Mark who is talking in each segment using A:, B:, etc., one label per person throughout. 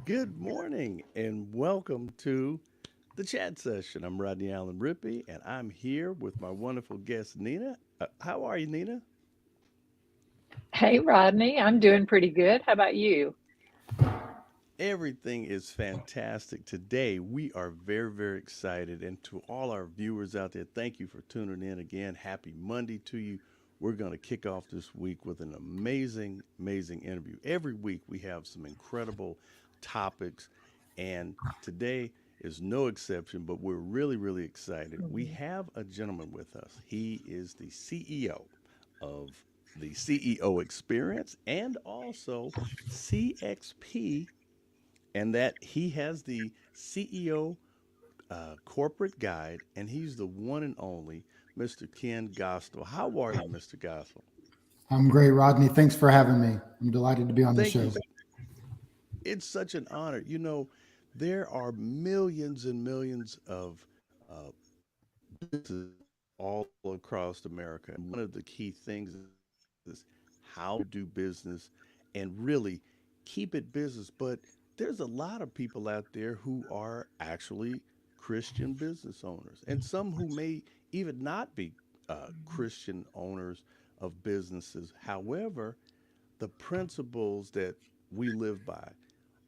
A: Good morning and welcome to the chat session. I'm Rodney Allen Rippey and I'm here with my wonderful guest, Nina. How are you, Nina?
B: Hey, Rodney, I'm doing pretty good. How about you?
A: Everything is fantastic today. We are very, very excited. And to all our viewers out there, thank you for tuning in again. Happy Monday to you. We're going to kick off this week with an amazing, amazing interview. Every week we have some incredible topics, and today is no exception, but we're really, really excited. We
B: Mhm.
A: have a gentleman with us. He is the CEO of the CEO Experience and also CXP, and that he has the CEO corporate guide, and he's the one and only Mr. Ken Gosnell. How are you, Mr. Gosnell?
C: I'm great, Rodney. Thanks for having me. I'm delighted to be on the
A: Thank you.
C: show.
A: It's such an honor. There are millions and millions of businesses all across America, and one of the key things is how to do business and really keep it business. But there's a lot of people out there who are actually Christian business owners, and some who may even not be Christian owners of businesses. However, the principles that we live by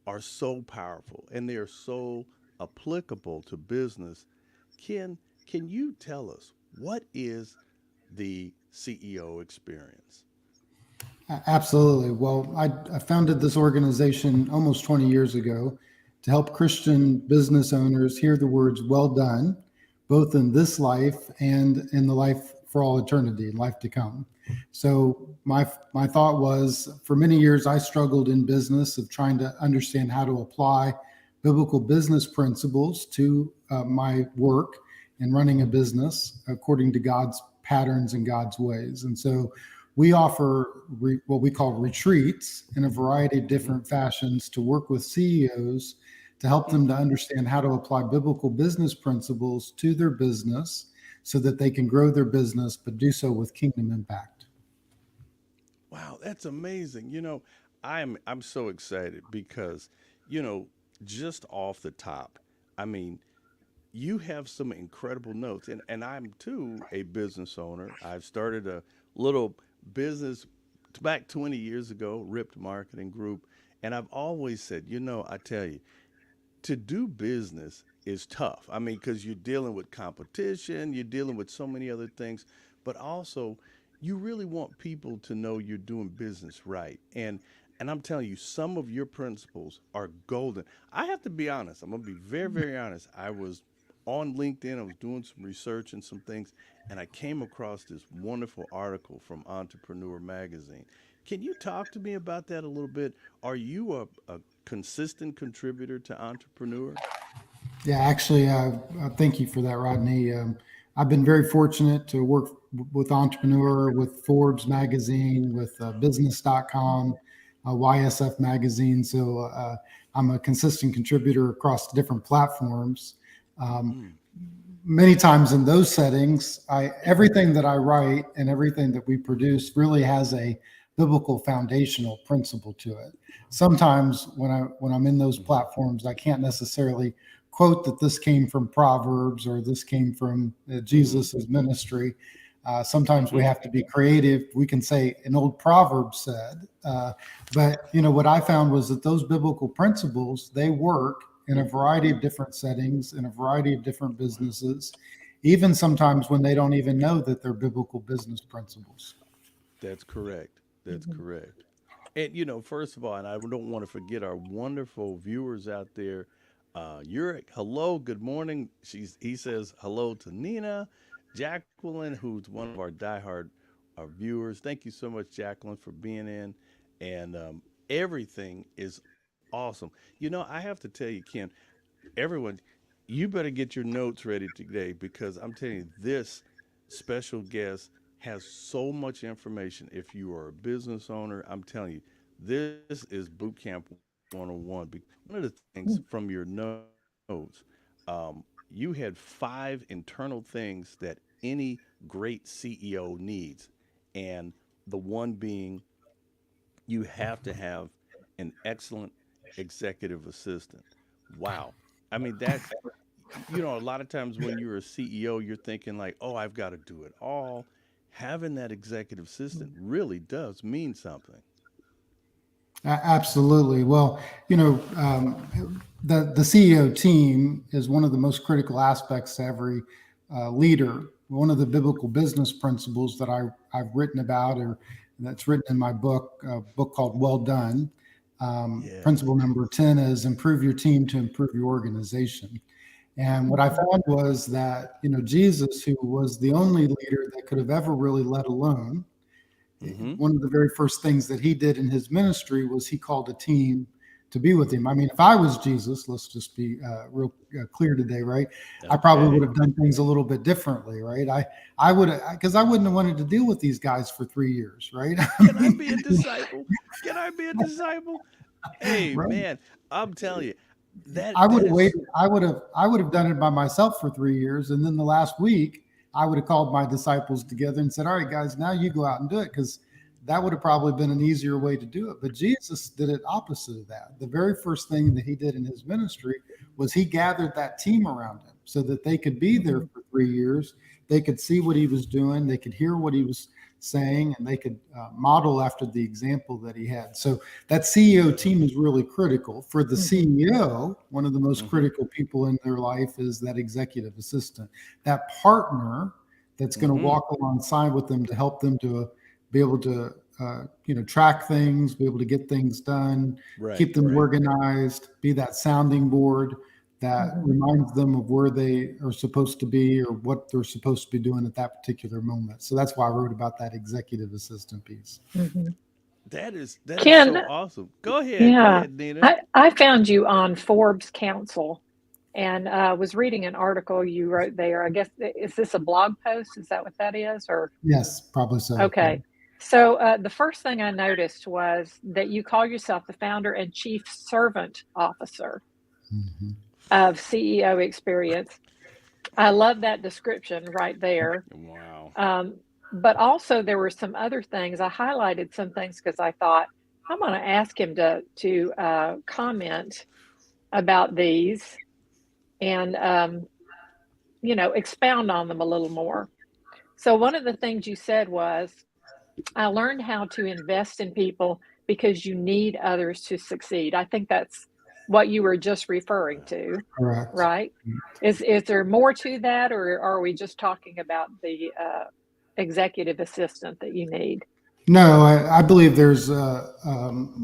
A: are so powerful and they are so applicable to business. Ken, can you tell us what is the CEO experience?
C: Absolutely. Well, I founded this organization almost 20 years ago to help Christian business owners hear the words "well done," both in this life and in the life for all eternity, life to come. So my thought was, for many years I struggled in business of trying to understand how to apply biblical business principles to my work and running a business according to God's patterns and God's ways. And so we offer what we call retreats in a variety of
A: Hmm.
C: different fashions to work with CEOs to help them to understand how to apply biblical business principles to their business so that they can grow their business, but do so with kingdom impact.
A: Wow, that's amazing. I'm so excited because, you know, just off the top, I mean, you have some incredible notes, and I'm too a business owner. I've started a little business back 20 years ago, Ripped Marketing Group, and I've always said, I tell you, to do business is tough. I mean, because you're dealing with competition, you're dealing with so many other things, but also you really want people to know you're doing business right. And I'm telling you, some of your principles are golden. I have to be honest. I'm gonna be very, very honest. I was on LinkedIn. I was doing some research and some things, and I came across this wonderful article from Entrepreneur Magazine. Can you talk to me about that a little bit? Are you a consistent contributor to Entrepreneur?
C: Yeah, actually, thank you for that, Rodney. I've been very fortunate to work with Entrepreneur, with Forbes magazine, with business.com, YSF magazine. So I'm a consistent contributor across different platforms. Um,
A: Mm.
C: Many times in those settings, everything that I write and everything that we produce really has a biblical foundational principle to it. Sometimes when I'm in those
A: Hmm.
C: platforms, I can't necessarily quote that this came from Proverbs or this came from
A: Hmm.
C: Jesus's ministry. Sometimes we have to be creative. We can say an old proverb said, but what I found was that those biblical principles they work in a variety of different settings, in a variety of different
A: Wow.
C: businesses, even sometimes when they don't even know that they're biblical business principles.
A: That's correct. That's
B: Mhm.
A: correct. And first of all, and I don't want to forget our wonderful viewers out there. You're hello, good morning. He says hello to Nina, Jacqueline, who's one of our diehard viewers. Thank you so much, Jacqueline, for being in. And everything is awesome. I have to tell you, Ken, everyone, you better get your notes ready today because I'm telling you, this special guest has so much information. If you are a business owner, I'm telling you, this is boot camp 101. One of the things from your notes, you had 5 internal things that any great CEO needs. And the one being, you have to have an excellent executive assistant. Wow. I mean, that's, a lot of times when you're a CEO, you're thinking like, oh, I've got to do it all. Having that executive assistant really does mean something.
C: Absolutely. Well, the CEO team is one of the most critical aspects to every leader. One of the biblical business principles that I've written about, or that's written in my book, a book called Well Done.
A: Yes.
C: Principle number 10 is improve your team to improve your organization. And what I
B: Mhm.
C: found was that, Jesus, who was the only leader that could have ever really let alone,
A: Mm-hmm.
C: one of the very first things that he did in his ministry was he called a team to be with him. I mean, if I was Jesus, let's just be real clear today, right? I probably would
A: Okay.
C: have done things a little bit differently, right? I would have, because I wouldn't have wanted to deal with these guys for 3 years, right? I
A: Can I
C: mean,
A: be a disciple? Can I be a disciple? Hey,
C: right?
A: man, I'm telling you, that
C: I would
A: that
C: have
A: is
C: waited. I would have done it by myself for 3 years, and then the last week I would have called my disciples together and said, "All right, guys, now you go out and do it," because that would have probably been an easier way to do it. But Jesus did it opposite of that. The very first thing that he did in his ministry was he gathered that team around him so that they could be there
B: Mhm.
C: for 3 years. They could see what he was doing. They could hear what he was saying, and they could model after the example that he had. So that CEO team is really critical. For the
B: Mhm.
C: CEO, one of the most
A: mm-hmm,
C: critical people in their life is that executive assistant, that partner that's going to
A: mm-hmm.
C: walk alongside with them to help them to be able to, track things, be able to get things done,
A: Right,
C: keep them
A: right.
C: organized, be that sounding board that
B: Mhm.
C: reminds them of where they are supposed to be or what they're supposed to be doing at that particular moment. So that's why I wrote about that executive assistant piece.
B: Mhm.
A: That is
B: Ken,
A: so awesome. Go
B: yeah,
A: ahead, Nina.
B: I found you on Forbes Council and was reading an article you wrote there. I guess is this a blog post? Is that what that is? Or
C: Yes, probably so. Yeah.
B: okay. So the first thing I noticed was that you call yourself the founder and chief servant officer
C: Mhm.
B: of CEO Experience. I love that description right there.
A: Wow.
B: Um, but also there were some other things. I highlighted some things because I thought I'm going to ask him to comment about these and expound on them a little more. So one of the things you said was, I learned how to invest in people because you need others to succeed. I think that's what you were just referring to,
C: Correct.
B: right? Is there more to that, or are we just talking about the executive assistant that you need?
C: No, I believe there's a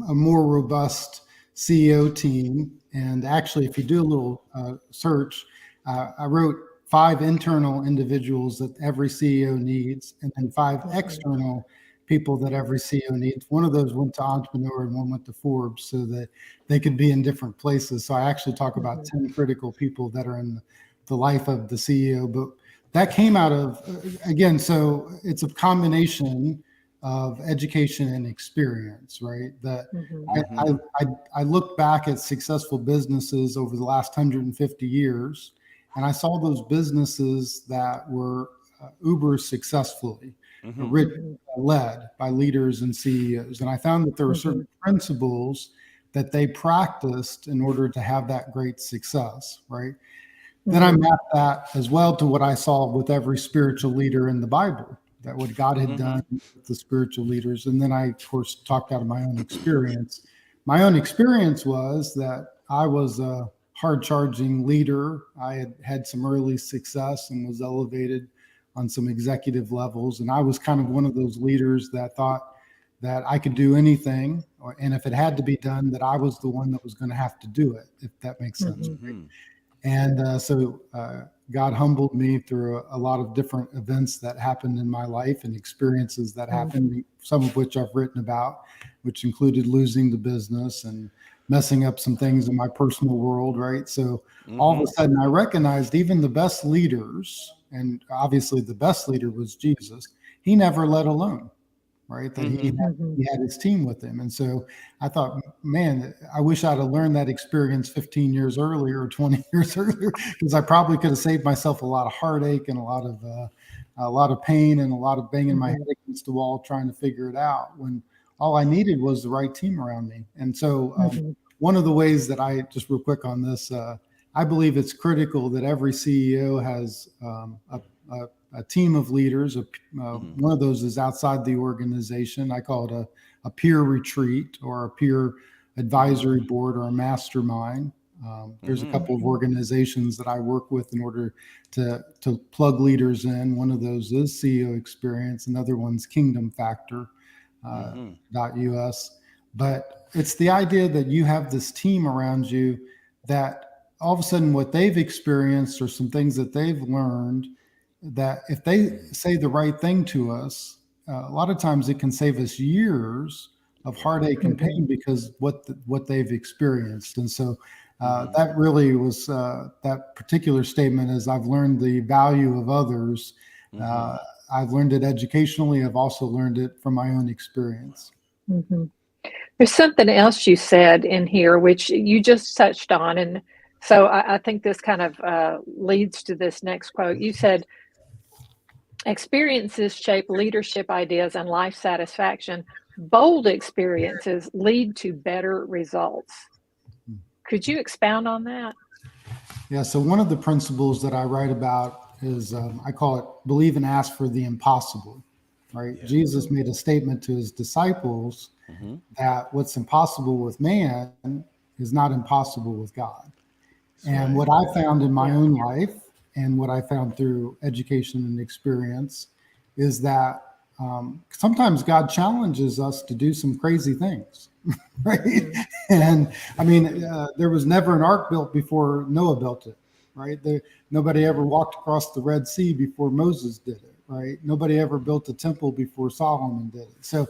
C: more robust CEO team. And actually, if you do a little search, I wrote five internal individuals that every CEO needs, and then five
B: Mhm,
C: external people that every CEO needs. One of those went to Entrepreneur and one went to Forbes so that they could be in different places. So I actually talk about
B: mhm,
C: 10 critical people that are in the life of the CEO. But that came out of, again, so it's a combination of education and experience, right? That
B: mhm,
C: I,
A: Mm-hmm.
C: I, I, I look back at successful businesses over the last 150 years, and I saw those businesses that were uber successfully
A: Mm-hmm.
C: written,
B: mhm,
C: led by leaders and CEOs. And I found that there were certain
B: mhm,
C: principles that they practiced in order to have that great success, right? Then I
B: mhm,
C: mapped that as well to what I saw with every spiritual leader in the Bible, that what God had
A: Mm-hmm.
C: done with the spiritual leaders. And then I, of course, talked out of my own experience. My own experience was that I was a hard charging leader. I had had some early success and was elevated on some executive levels. And I was kind of one of those leaders that thought that I could do anything, and if it had to be done, that I was the one that was going to have to do it, if that makes sense.
B: mhm,
A: Mm-hmm.
C: And so God humbled me through a lot of different events that happened in my life and experiences that
B: mhm,
C: happened, some of which I've written about, which included losing the business and messing up some things in my personal world, right? So all of
A: Mm-hmm.
C: a sudden, I recognized even the best leaders, and obviously the best leader was Jesus, he never let alone, right? That
A: Mm-hmm.
B: mhm,
C: he had his team with him. And so I thought, man, I wish I'd have learned that experience 15 years earlier or 20 years earlier, because I probably could have saved myself a lot of heartache and a lot of pain and a lot of banging my head
B: mhm,
C: against the wall trying to figure it out when all I needed was the right team around me. And so
B: mhm,
C: one of the ways that I just real quick on this, I believe it's critical that every CEO has a team of leaders.
A: Hmm.
C: One of those is outside the organization. I call it a peer retreat or a peer
A: Hmm.
C: advisory board or a mastermind. There's a
A: Hmm.
C: couple of organizations that I work with in order to plug leaders in. One of those is CEO Experience. Another one's Kingdom Factor
A: Hmm.
C: .us. But it's the idea that you have this team around you that all of a sudden what they've experienced or some things that they've learned, that if they say the right thing to us, a lot of times it can save us years of
A: Yeah.
C: heartache and
B: Mhm.
C: pain because what they've experienced. And so
A: Hmm.
C: that really was that particular statement is I've learned the value of others.
A: Hmm.
C: Uh, I've learned it educationally. I've also learned it from my own experience.
B: Mhm. There's something else you said in here, which you just touched on, and so I think this kind of leads to this next quote. You said, "Experiences shape leadership ideas and life satisfaction. Bold experiences lead to better results." Could you expound on that?
C: Yeah. So one of the principles that I write about is I call it believe and ask for the impossible. Right.
A: Yeah.
C: Jesus made a statement to his disciples
A: Hmm.
C: that what's impossible with man is not impossible with God.
A: That's
C: And
A: right.
C: what I found in my
B: Yeah.
C: own life and what I found through education and experience is that sometimes God challenges us to do some crazy things, right?
B: Mhm.
C: And I mean, there was never an ark built before Noah built it, right? Nobody ever
A: Hmm.
C: walked across the Red Sea before Moses did it, right? Nobody ever built a temple before Solomon did it. So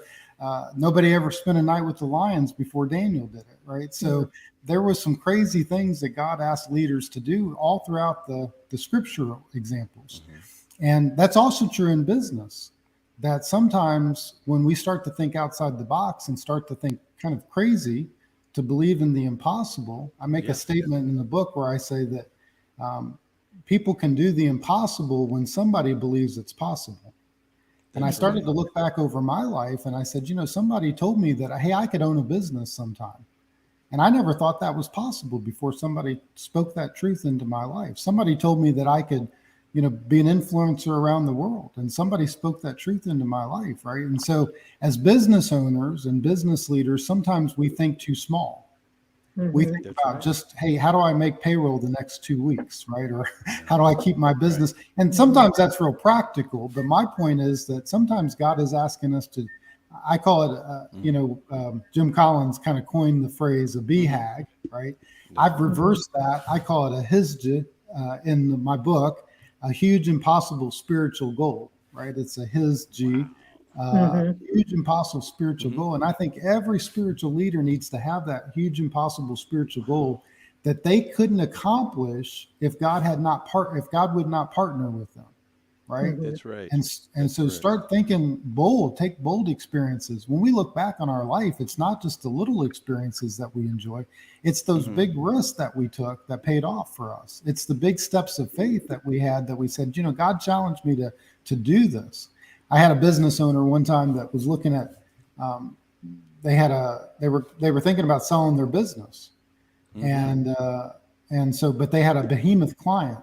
C: nobody ever spent a night with the lions before Daniel did it, right?
B: Mhm.
C: So there was some crazy things that God asked leaders to do all throughout the scriptural examples.
A: Hmm.
C: And that's also true in business. That sometimes when we start to think outside the box and start to think kind of crazy to believe in the impossible, I make a
A: Yeah.
C: statement in the book where I say that um, people can do the impossible when somebody believes it's possible. And I
A: That's
C: started
A: right.
C: to look back over my life and I said, somebody told me that, hey, I could own a business sometime. And I never thought that was possible before somebody spoke that truth into my life. Somebody told me that I could, be an influencer around the world. And somebody spoke that truth into my life, right? And so as business owners and business leaders, sometimes we think too small. We
B: Mhm.
C: think
A: That's
C: about
A: right.
C: just, hey, how do I make payroll the next 2 weeks, right? Or
A: Yeah.
C: how do I keep my
A: Right.
C: business? And
B: Mhm.
C: sometimes that's real practical. But my point is that sometimes God is asking us to, I call it,
A: Hmm.
C: Jim Collins kind of coined the phrase a
A: Hmm.
C: BHAG, right?
A: Yeah.
C: I've
B: Mhm.
C: reversed that. I call it a HISJ my book, a huge impossible spiritual goal, right? It's a HISG,
B: Mhm.
C: huge impossible spiritual
A: Hmm.
C: goal. And I think every spiritual leader needs to have that huge impossible spiritual goal that they couldn't accomplish if if God would not partner with them, right?
B: Mhm.
A: That's right.
C: And
A: That's
C: so
A: correct.
C: start thinking bold, take bold experiences. When we look back on our life, it's not just the little experiences that we enjoy, it's those
A: Hmm.
C: big risks that we took that paid off for us. It's the big steps of faith that we had that we said, God challenged me to do this. I had a business owner one time that was looking at um, they were thinking about selling their business
A: Hmm.
C: and but they had a behemoth client.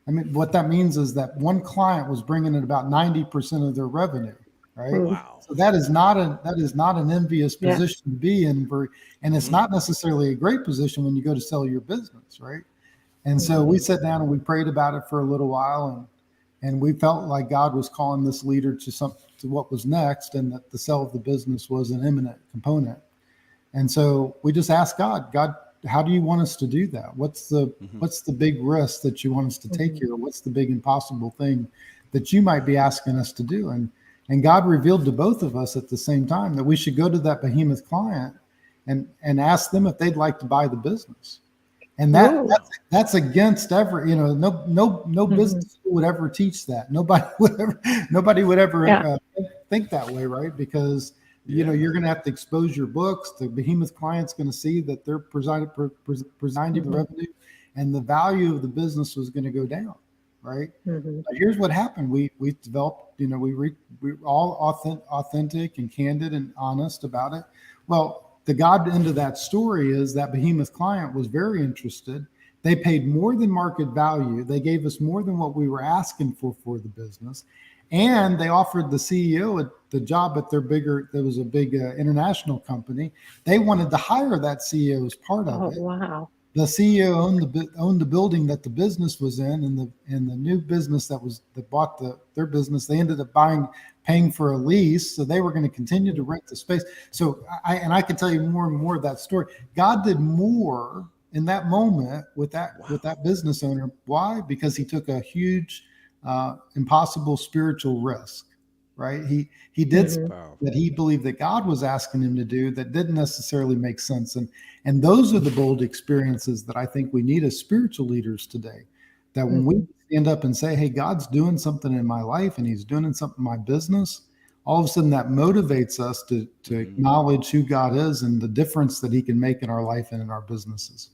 C: I mean, what that means is that one client was bringing in about 90% of their revenue, right?
B: Ooh.
A: Wow.
C: So that is not an envious
B: Yeah.
C: position to be in, and it's
A: Hmm.
C: not necessarily a great position when you go to sell your business, right? And so
B: Mhm.
C: we
A: Hmm.
C: sat down and we prayed about it for a little while, and we felt like God was calling this leader to what was next, and that the sale of the business was an imminent component. And so we just asked God, how do you want us to do that?
A: Hmm.
C: What's the big risk that you want us to take
B: Mhm.
C: here? What's the big impossible thing that you might be asking us to do? And God revealed to both of us at the same time that we should go to that behemoth client and ask them if they'd like to buy the business. And that
B: Ooh.
C: that's
A: Wow.
C: that's against every, no
B: Mhm.
C: business school would ever teach that. Nobody would ever
B: Yeah.
C: think that way, right? Because
A: Yeah.
C: you're going to have to expose your books. The behemoth client's going to see that they're presiding the
B: Mhm.
C: revenue, and the value of the business was going to go down, right?
B: Mhm.
C: But here's what happened: we developed, we were all authentic and candid and honest about it. Well, the God end of that story is that behemoth client was very interested. They paid more than market value. They gave us more than what we were asking for the business. And they offered the CEO the job at their there was a big international company. They wanted to hire that CEO as part of
B: Oh,
C: it.
B: wow.
C: The CEO owned the building that the business was in, and the new business that bought their business, they ended up paying for a lease, so they were going to continue to rent the space. So I can tell you more and more of that story. God did more in that moment with
A: Wow.
C: that business owner. Why? Because he took a huge, impossible spiritual risk. Right? He did
A: That's
B: Hmm.
C: something
A: powerful.
C: that he believed that God was asking him to do that didn't necessarily make sense. And those are the bold experiences that I think we need as spiritual leaders today. That when we
B: Hmm.
C: stand up and say, hey, God's doing something in my life and he's doing something in my business, all of a sudden that motivates us to
A: Hmm.
C: acknowledge who God is and the difference that he can make in our life and in our businesses.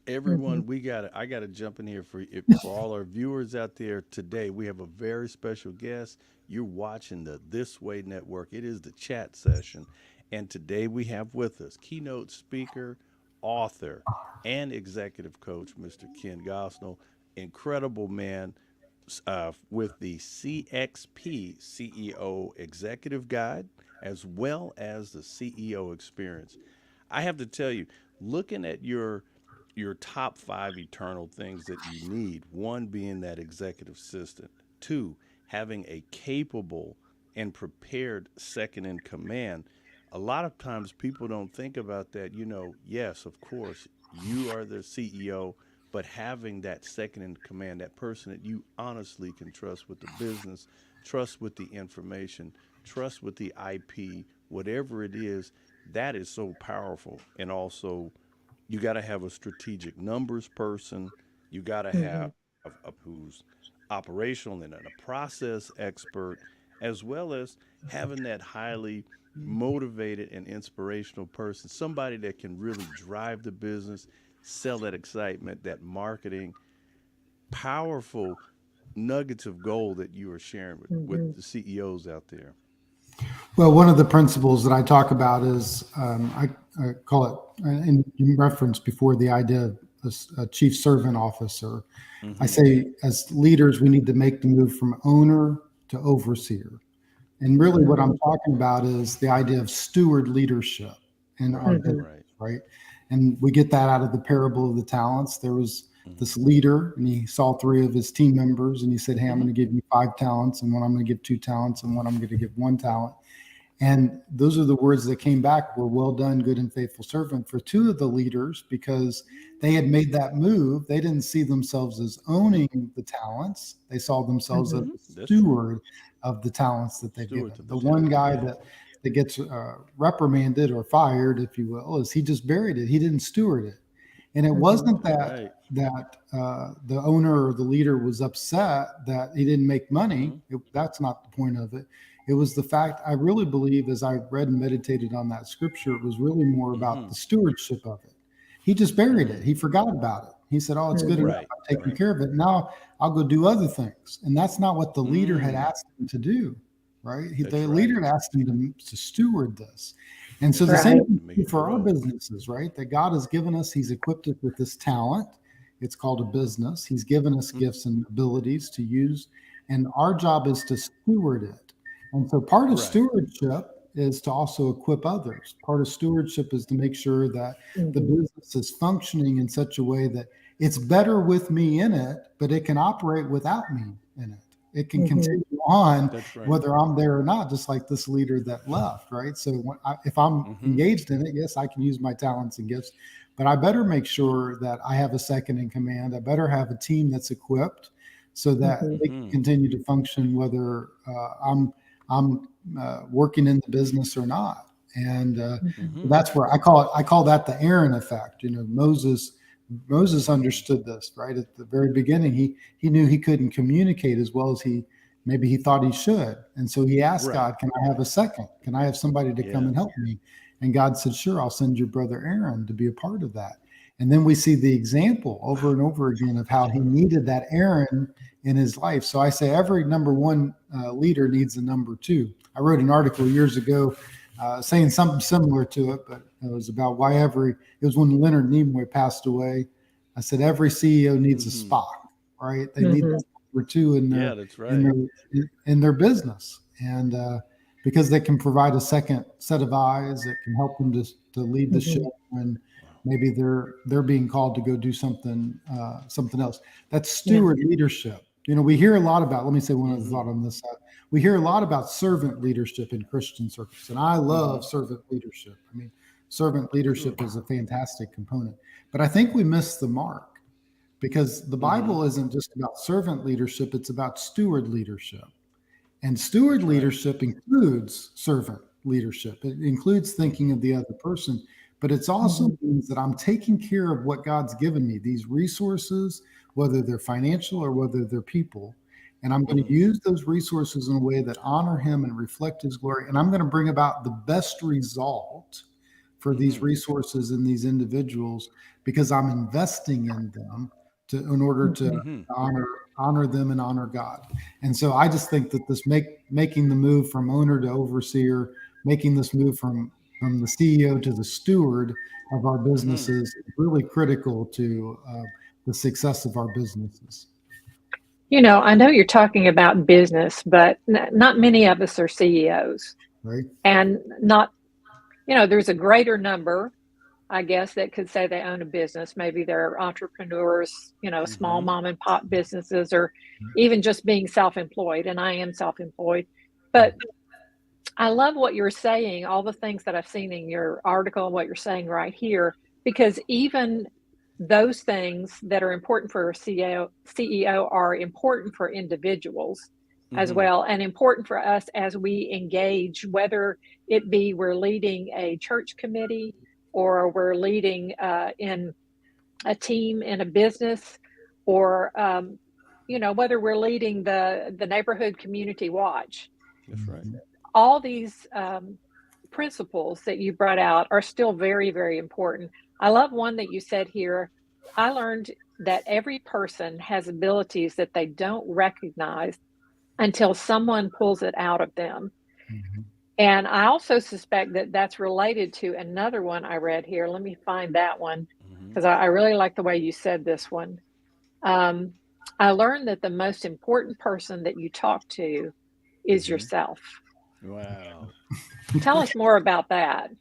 B: Hmm.
A: Everyone, I got to jump in here for all our viewers out there today. We have a very special guest. You're watching the This Way Network. It is the chat session. And today we have with us keynote speaker, author, and executive coach, Mr. Ken Gosnell. Incredible man with the CXP CEO Executive Guide, as well as the CEO Experience. I have to tell you, looking at your top five eternal things that you need, one being that executive assistant, two, having a capable and prepared second in command. A lot of times people don't think about that. Yes, of course, you are the CEO, but having that second in command, that person that you honestly can trust with the business, trust with the information, trust with the IP, whatever it is, that is so powerful. And also, you got to have a strategic numbers person. You got to
B: Hmm.
A: have a who's operational and a process expert, as well as having that highly motivated and inspirational person, somebody that can really drive the business, sell that excitement, that marketing, powerful nuggets of gold that you are sharing with
B: Hmm.
A: the CEOs out there.
C: Well, one of the principles that I talk about is I call it, and you referenced before the idea of a chief servant officer. I
A: Mm-hmm.
C: say, as leaders, we need to make the move from owner to overseer. And really, what
B: Hmm.
C: I'm talking about is the idea of steward leadership in our
A: Right,
C: business,
B: Hmm.
A: right.
C: right? And we get that out of the parable of the talents. There was
A: Mm-hmm.
C: this leader, and he saw three of his team members, and he said, hey, I'm
A: Mm-hmm.
C: going to give you 5 talents, and one I'm going to give 2 talents, and one I'm going to give 1 talent. And those are the words that came back were, well done, good and faithful servant, for two of the leaders, because they had made that move. They didn't see themselves as
A: Mm-hmm.
C: owning the talents. They saw themselves as
B: Hmm.
A: Mm-hmm.
C: the
A: That's true.
C: steward of the talents that they've given.
A: Stewards of the
C: The one
A: talents.
C: guy
A: Yeah.
C: that gets reprimanded or fired, if you will, is he just buried it. He didn't steward it. And it
B: Hmm.
C: wasn't
A: That's right.
C: that the owner or the leader was upset that he didn't make
A: Mm-hmm.
C: money. That's not the point of it. It was the fact, I really believe, as I read and meditated on that scripture, it was really more about
A: Mm-hmm.
C: the stewardship of it. He just buried it.
A: Mm.
C: He forgot about it. He said, oh, it's good enough.
A: Right,
C: I'm taking
A: right.
C: care of it. Now I'll go do other things. And that's not what the leader had
A: Mm.
C: asked him to do, right?
A: That's
C: The
A: right.
C: leader had asked him to steward this. And so
A: That's
C: the
A: right.
C: same
B: Right.
C: thing
A: To make it
C: for our
A: grow.
C: businesses, right? That God has given us, He's equipped us with this talent. It's called a business. He's given us
A: Mm-hmm.
C: gifts and abilities to use. And our job is to steward it. And so part of
A: Right.
C: stewardship is to also equip others. Part of stewardship is to make sure that the
B: Hmm.
C: business is functioning in such a way that it's better with me in it, but it can operate without me in it. It can
B: Hmm.
C: continue on
A: That's right.
C: whether I'm there or not, just like this leader that left, right? So if I'm
A: Mm-hmm.
C: engaged in it, yes, I can use my talents and gifts, but I better make sure that I have a second in command. I better have a team that's equipped so that
B: Hmm.
C: they can
A: Mm-hmm.
C: continue to function whether I'm working in the business or not. And
B: Hmm.
A: Mm-hmm.
C: that's where I call that the Aaron effect. You know, Moses understood this right at the very beginning. He knew he couldn't communicate as well as he thought he should, and so he asked
A: Right.
C: God, "Can I have
A: Right.
C: a second? Can I have somebody to come
A: Yeah.
C: and help me?" And God said, "Sure, I'll send your brother Aaron to be a part of that." And then we see the example over
A: Wow.
C: and over again of
A: That's
C: how he
A: powerful.
C: needed that Aaron in his life. So I say every number one leader needs a number two. I wrote an article years ago saying something similar to it, but it was about why it was when Leonard Nimoy passed away. I said every CEO needs a
A: Mm-hmm.
C: Spock, right? They need
B: Mhm.
C: number two
A: Yeah, that's
C: in
A: right.
C: their business, and because they can provide a second set of eyes that can help them to lead the ship
B: Mhm.
C: when
A: Wow.
C: maybe they're being called to go do something else. That's
B: Yeah.
C: steward leadership. We hear a lot about. Let me say one other
A: Mm-hmm.
C: thought on this. We hear a lot about servant leadership in Christian circles, and I
A: Mm-hmm.
C: love servant leadership. I mean, servant leadership
A: Sure.
C: is a fantastic component, but I think we miss the mark because the
A: Mm-hmm.
C: Bible isn't just about servant leadership; it's about steward leadership. And steward
A: That's right.
C: leadership includes servant leadership. It includes thinking
A: Mm-hmm.
C: of the other person, but it's also
B: Mhm.
C: means that I'm taking care of what God's given me, these resources, whether they're financial or whether they're people. And I'm going to
A: Mm-hmm.
C: use those resources in a way that honor him and reflect his glory. And I'm going to bring about the best result for these
A: Mm-hmm.
C: resources and these individuals because I'm investing in them in order to
B: Mhm.
A: Mm-hmm.
C: honor them and honor God. And so I just think that making the move from owner to overseer, making this move from the CEO to the steward of our
A: Mm-hmm.
C: businesses is really critical to the success of our businesses.
B: I know you're talking about business, but not many of us are CEOs.
C: Right?
B: And not, there's a greater number, I guess, that could say they own a business. Maybe they're entrepreneurs, small
A: Mm-hmm.
B: mom and pop businesses, or even just being self employed. And I am self employed. But I love what you're saying, all the things that I've seen in your article, what you're saying right here, because even those things that are important for a CEO are important for individuals as
A: Mm-hmm.
B: well, and important for us as we engage, whether it be we're leading a church committee or we're leading in a team in a business, or whether we're leading the neighborhood community watch.
A: That's right.
B: All these principles that you brought out are still very, very important. I love one that you said here. I learned that every person has abilities that they don't recognize until someone pulls it out of them.
C: Mhm.
B: And I also suspect that that's related to another one I read here. Let me find that one
A: Mm-hmm.
B: because I really like the way you said this one. Um, I learned that the most important person that you talk to is
A: Mm-hmm.
B: yourself.
A: Wow.
B: Tell us more about that.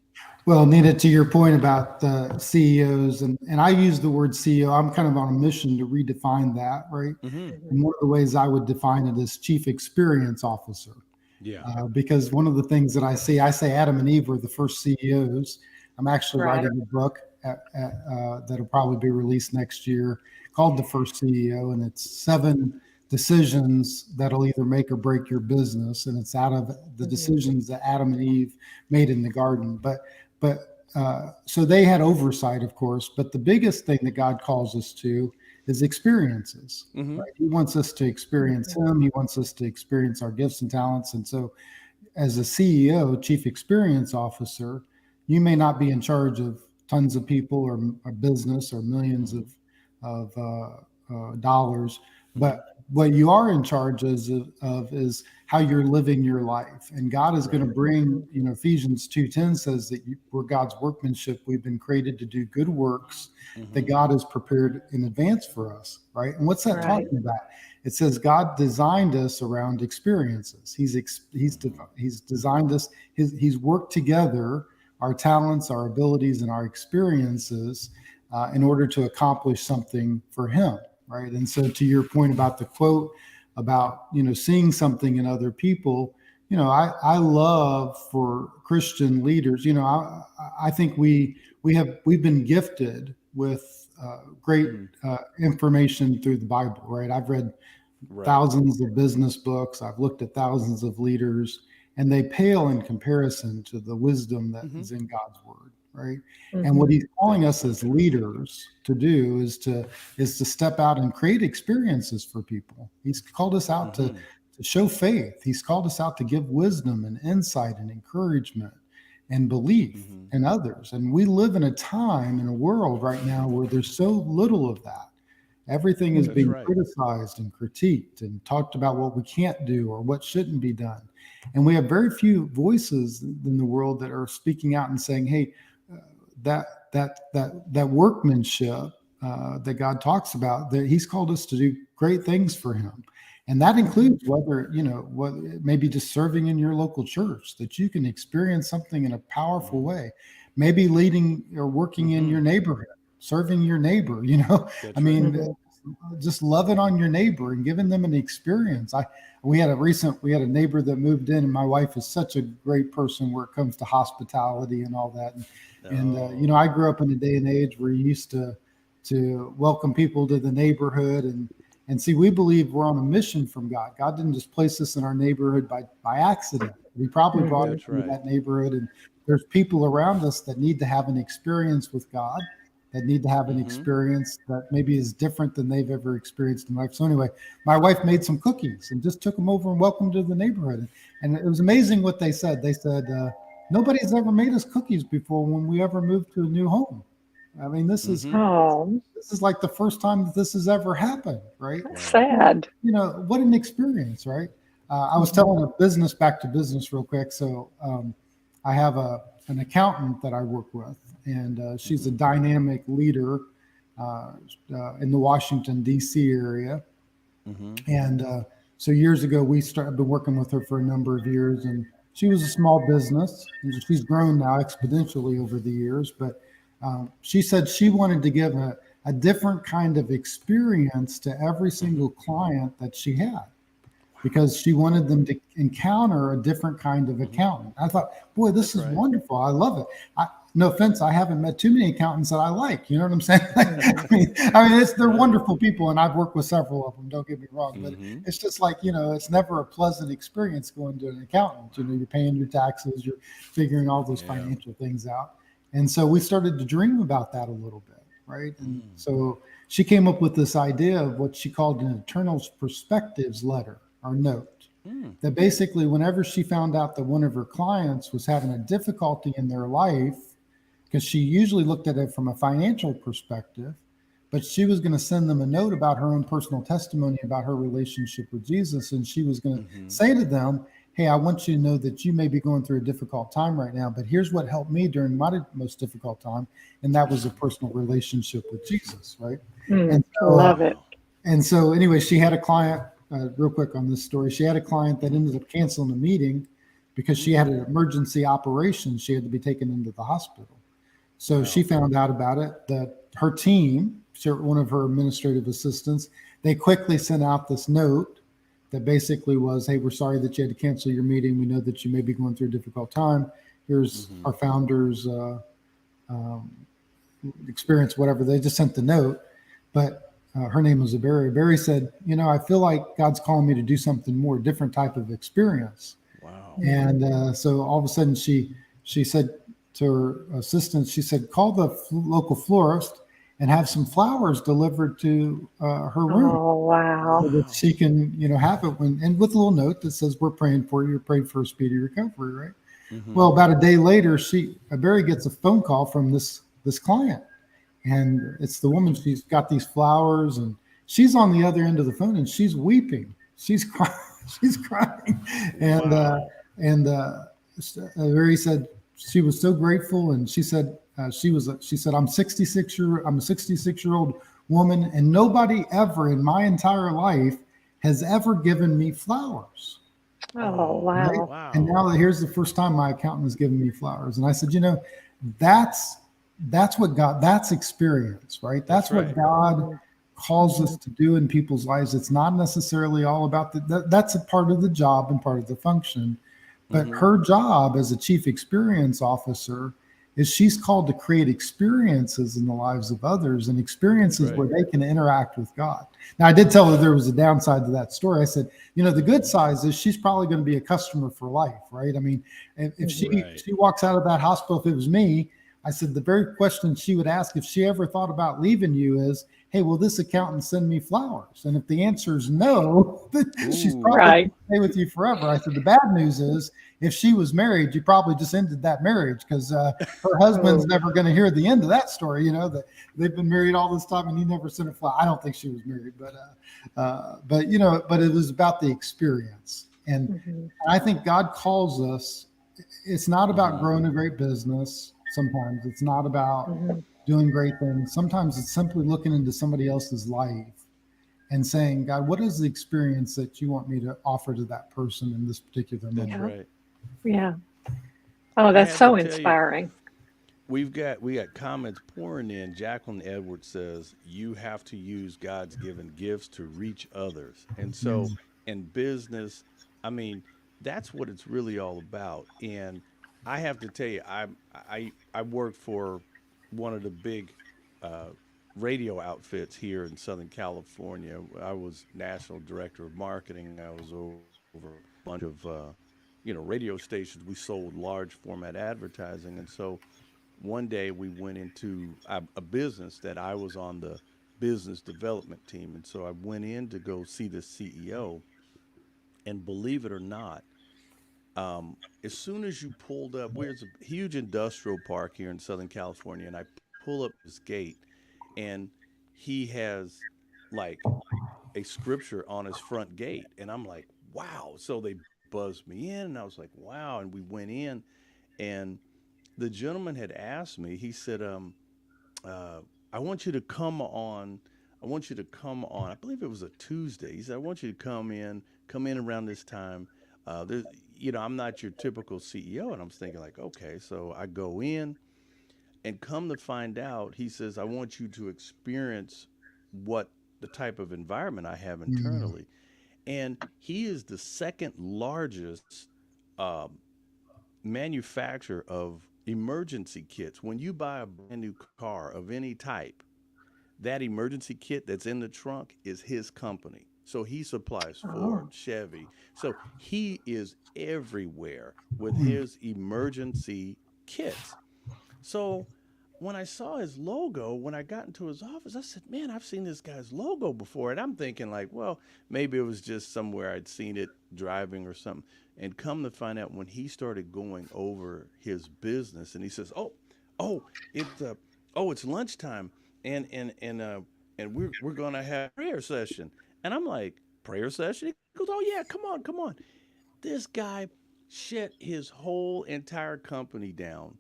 C: Well, Nina, to your point about CEOs, and I use the word CEO, I'm kind of on a mission to redefine that, right?
A: Mm-hmm.
B: Mhm.
C: And one of the ways I would define it is chief experience officer.
A: Yeah.
C: Because one of the things that I say Adam and Eve were the first CEOs. I'm actually
B: Right.
C: writing a book that'll probably be released next year called The First CEO, and it's 7 decisions that'll either make or break your business, and it's out of the
B: Mhm.
C: decisions that Adam and Eve made in the garden. But so they had oversight, of course. But the biggest thing that God calls us to is experiences.
A: Mm-hmm.
C: Right? He wants us to experience
B: Mhm.
C: Him. He wants us to experience our gifts and talents. And so, as a CEO, Chief Experience Officer, you may not be in charge of tons of people or a business or millions
A: Mm-hmm.
C: of dollars,
A: Mm-hmm.
C: but what you are in charge of is how you're living your life. And God is going
A: Right.
C: to bring, Ephesians 2:10 says that we're God's workmanship. We've been created to do good works that
A: Mm-hmm.
C: God has prepared in advance for us, right? And what's that
A: Right.
B: Right.
C: talking about? It says God designed us around experiences.
A: Mm-hmm.
C: He's designed us. He's worked together our talents, our abilities, and our experiences in order to accomplish something for Him, right? And so, to your point about the quote about seeing something in other people, I love for Christian leaders. I think we've been gifted with great
A: Mm-hmm.
C: information through the Bible, right? I've read
A: Right.
C: thousands of business books. I've looked at thousands of leaders, and they pale in comparison to the wisdom that
A: Mm-hmm.
C: is in God's word, right? And what
B: Mhm.
C: He's calling
A: That is
C: us
A: so
C: as
A: true.
C: leaders to do is to step out and create experiences for people. He's called us out
A: Mm-hmm.
C: to show faith. He's called us out to give wisdom and insight and encouragement and belief
A: Mm-hmm.
C: in others. And we live in a time in a world right now where there's so little of that. Everything is
A: That's
C: being
A: right.
C: criticized and critiqued and talked about what we can't do or what shouldn't be done. And we have very few voices in the world that are speaking out and saying, hey, that that workmanship that God talks about, that He's called us to do great things for Him, and that includes whether what maybe just serving in your local church, that you can experience something in a powerful
A: Mm-hmm.
C: way, maybe leading or working in
A: Mm-hmm.
C: your neighborhood, serving your neighbor. I
A: That's right.
C: mean,
B: Mhm.
C: just loving on your neighbor and giving them an experience. We had a neighbor that moved in, and my wife is such a great person where it comes to hospitality and all that. And
A: Oh.
C: I grew up in a day and age where you used to welcome people to the neighborhood, and see, we believe we're on a mission from God. God didn't just place us in our neighborhood by accident. We probably brought us
B: Mhm.
A: That's
C: into
A: right.
C: that neighborhood, and there's people around us that need to have an experience with God, that need to have an
A: Mm-hmm.
C: experience that maybe is different than they've ever experienced in life. So anyway, my wife made some cookies and just took them over and welcomed to the neighborhood. And it was amazing what they said. They said, nobody's ever made us cookies before when we ever moved to a new home. I mean,
A: Mm-hmm.
B: Oh,
C: this is like the first time that this has ever happened, right?
B: that's
A: Wow.
B: sad.
C: What an experience, right? I was
B: Mhm.
C: telling a business back to business real quick. So I have an accountant that I work with, and she's a
A: Mm-hmm.
C: dynamic leader in the Washington D.C. area.
A: Mm-hmm.
C: And so years ago, we started been working with her for a number of years, and she was a small business, and she's grown now exponentially over the years. But she said she wanted to give a different kind of experience to every
A: Mm-hmm.
C: single client that she had, because she wanted them to encounter a different kind of
A: Mm-hmm.
C: accountant. I thought, boy, this
A: That's
C: is
A: right.
C: wonderful. I love it. No offense, I haven't met too many accountants that I like. You know what I'm saying?
B: Mhm.
C: They're
A: Right.
C: wonderful people, and I've worked with several of them. Don't get me wrong, but
A: Mm-hmm.
C: it's just like, it's never a pleasant experience going to an accountant. You're paying your taxes, you're figuring all those
A: Yeah.
C: financial things out, and so we started to dream about that a little bit, right? And
A: Mm.
C: so she came up with this idea of what she called an eternal perspectives letter or note,
A: Mm.
C: that basically whenever she found out that one of her clients was having a difficulty in their life, because she usually looked at it from a financial perspective, but she was going to send them a note about her own personal testimony about her relationship with Jesus. And she was going to
A: Mm-hmm.
C: say to them, hey, I want you to know that you may be going through a difficult time right now, but here's what helped me during my most difficult time. And that was a personal relationship with Jesus, right?
B: Mm,
C: And so,
B: love it.
A: Wow.
C: anyway, she had a client, real quick on this story. She had a client that
A: Mm-hmm.
C: ended up canceling a meeting because she
A: Mm.
C: had an emergency operation. She had to be taken into the hospital. So she
A: Wow.
C: found out about it, that her team, one of her administrative assistants, they quickly sent out this note that basically was, hey, we're sorry that you had to cancel your meeting. We know that you may be going through a difficult time. Here's
A: Mm-hmm.
C: our founder's um, experience, whatever. They just sent the note. But her name was Barry. Barry said, I feel like God's calling me to do something more, different type of experience.
A: Wow.
C: And so all of a sudden she said to her assistant, she said, call the local florist and have some flowers delivered to her room
B: Oh, wow.
C: so that
A: Wow.
C: she can, have it and with a little note that says, we're praying for you, praying for a speedy recovery, right?
A: Mm-hmm.
C: Well, about a day later, Barry gets a phone call from this client, and it's the woman. She's got these flowers, and she's on the other end of the phone, and she's weeping. She's crying. She's crying, and
A: Wow.
C: Mary said she was so grateful, and she said she said I'm a 66-year old woman, and nobody ever in my entire life has ever given me flowers,
B: Oh,
A: Oh.
C: right?
B: wow.
C: And
A: Wow.
C: now here's the first time my accountant has given me flowers. And I said, that's what God, that's experience, right?
A: That's
C: That's what
A: right.
C: God
B: Mhm.
C: calls us
B: Mhm.
C: to do in people's lives. It's not necessarily all about that's a part of the job and part of the function. But
A: Mm-hmm.
C: her job as a chief experience officer is she's called to create experiences in the lives of others and
A: That's
C: experiences
A: right.
C: where they can interact with God. Now, I did tell her there was a downside to that story. I said, the good
A: Mm-hmm.
C: side is she's probably going to be a customer for life, right? I mean, if
B: Mhm.
C: she
A: Right.
C: she walks out of that hospital, if it was me, I said, the very question she would ask if she ever thought about leaving you is, hey, will this accountant send me flowers? And if the answer is no, then she's probably
A: Ooh.
C: going
B: Right.
C: to stay with you forever. I said, the bad news is if she was married, you probably just ended that marriage because her husband's
B: Oh.
C: never going to hear the end of that story. You know, that they've been married all this time and he never sent a flower. I don't think she was married, but you know, but it was about the experience. And
B: Mhm.
C: I think God calls us. It's not about
A: Hmm.
C: growing a great business. Sometimes it's not about
B: Mhm.
C: doing great things. Sometimes it's simply looking into somebody else's life and saying, God, what is the experience that you want me to offer to that person in this particular
A: That's
B: Yeah.
C: moment?
A: right.
B: Yeah. Oh,
A: I
B: that's
A: have to
B: so
A: tell you,
B: inspiring.
A: we got comments pouring in. Jacqueline Edwards says you have to use God's given gifts to reach others, and so
C: Mm,
A: in business, I mean, that's what it's really all about. And I have to tell you, I worked for one of the big uh, radio outfits here in Southern California. I was national director of marketing. I was over bunch of radio stations. We sold large format advertising, and so one day we went into a business that I was on the business development team, and so I went in to go see the CEO. And believe it or not, as soon as you pulled up, there's a huge industrial park here in Southern California, and I pull up to this gate, and he has like a scripture on his front gate, and I'm like, wow. So they buzzed me in, and I was like, wow. And we went in, and the gentleman had asked me. He said, uh, I want you to come on. I want you to come on. I believe it was a Tuesday. He said, I want you to come in around this time. There's, I'm not your typical CEO. And I'm thinking, like, okay. So I go in, and come to find out, he says, I want you to experience what the type of environment I have
C: mm,
A: internally. And he is the second largest um, manufacturer of emergency kits. When you buy a brand new car of any type, that emergency kit that's in the trunk is his company. So he supplies Ford,
B: Oh.
A: Chevy. So he is everywhere with
C: mm.
A: his emergency kits. So when I saw his logo, when I got into his office, I said, "Man, I've seen this guy's logo before." And I'm thinking, like, well, maybe it was just somewhere I'd seen it driving or something. And come to find out, when he started going over his business, and he says, oh, it's it's lunchtime, and and we're gonna have prayer session." And I'm like, "Prayer session?" He goes, "Oh yeah, come on, come on." This guy shut his whole entire company down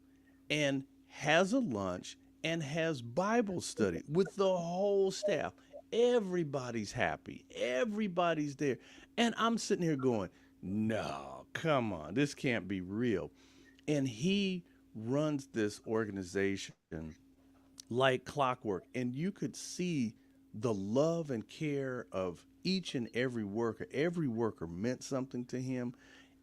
A: and has a lunch and has Bible study with the whole staff. Everybody's happy. Everybody's there. And I'm sitting here going, no, come on. This can't be real. And he runs this organization like clockwork. And you could see the love and care of each and every worker. Every worker meant something to him.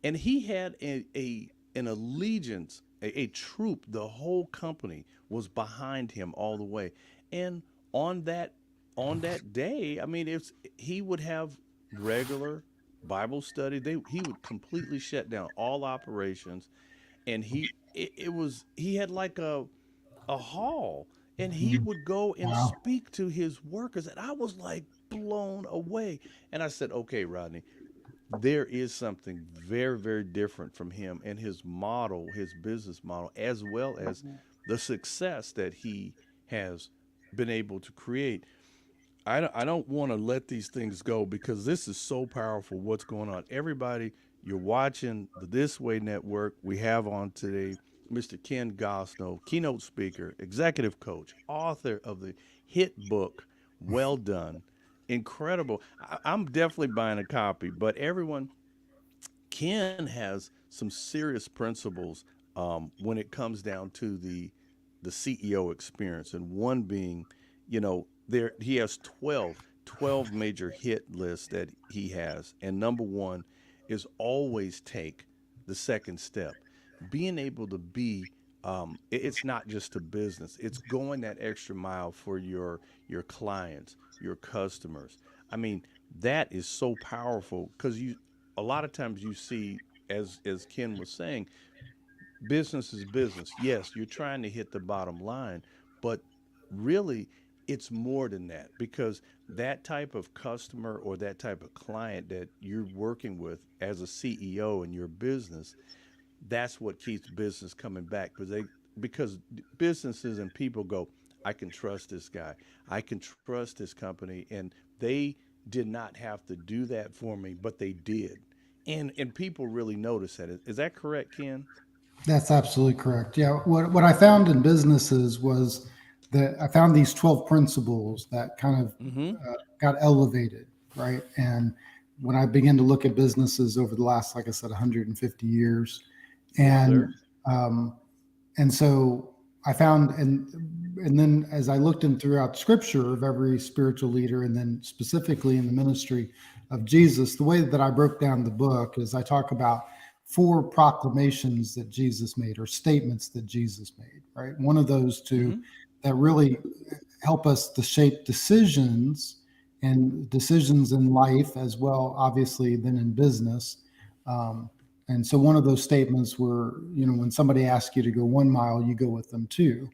A: And he had an allegiance, a troop. The whole company was behind him all the way. And on that on that day, I mean, it's he would have regular Bible study. He would completely shut down all operations, and it was he had like a hall, and he
C: Mm.
A: would go and
C: Wow.
A: speak to his workers, and I was like blown away. And I said, okay, Rodney, there is something very, very different from him and his model, his business model, as well as the success that he has been able to create. I don't want to let these things go because this is so powerful. What's going on? Everybody, you're watching the This Way Network. We have on today Mr. Ken Gosnell, keynote speaker, executive coach, author of the hit book, Well Done. Incredible. I'm definitely buying a copy, but everyone, Ken has some serious principles when it comes down to the CEO experience, and one being, there he has 12 major hit lists that he has, and number one is always take the second step, being able to be. It's not just a business; it's going that extra mile for your clients, your customers. I mean, that is so powerful because you a lot of times you see, as Ken was saying, business is business. Yes, you're trying to hit the bottom line, but really it's more than that, because that type of customer or that type of client that you're working with as a CEO in your business, that's what keeps business coming back, because businesses and people go, I can trust this guy, I can trust this company, and they did not have to do that for me, but they did, and people really notice that. Is that correct, Ken?
C: That's absolutely correct. Yeah. What I found in businesses was that I found these 12 principles that kind of
A: Mm-hmm.
C: got elevated, right? And when I began to look at businesses over the last, like I said, 150 years,
A: Yes,
C: and
A: sir.
C: um, and so I found, and then as I looked in throughout Scripture of every spiritual leader, and then specifically in the ministry of Jesus, the way that I broke down the book is I talk about four proclamations that Jesus made, or statements that Jesus made. Right, one of those two
A: Mm-hmm.
C: that really help us to shape decisions, and decisions in life as well, obviously, than in business. Um, and so one of those statements were, when somebody asks you to go 1 mile, you go with them too.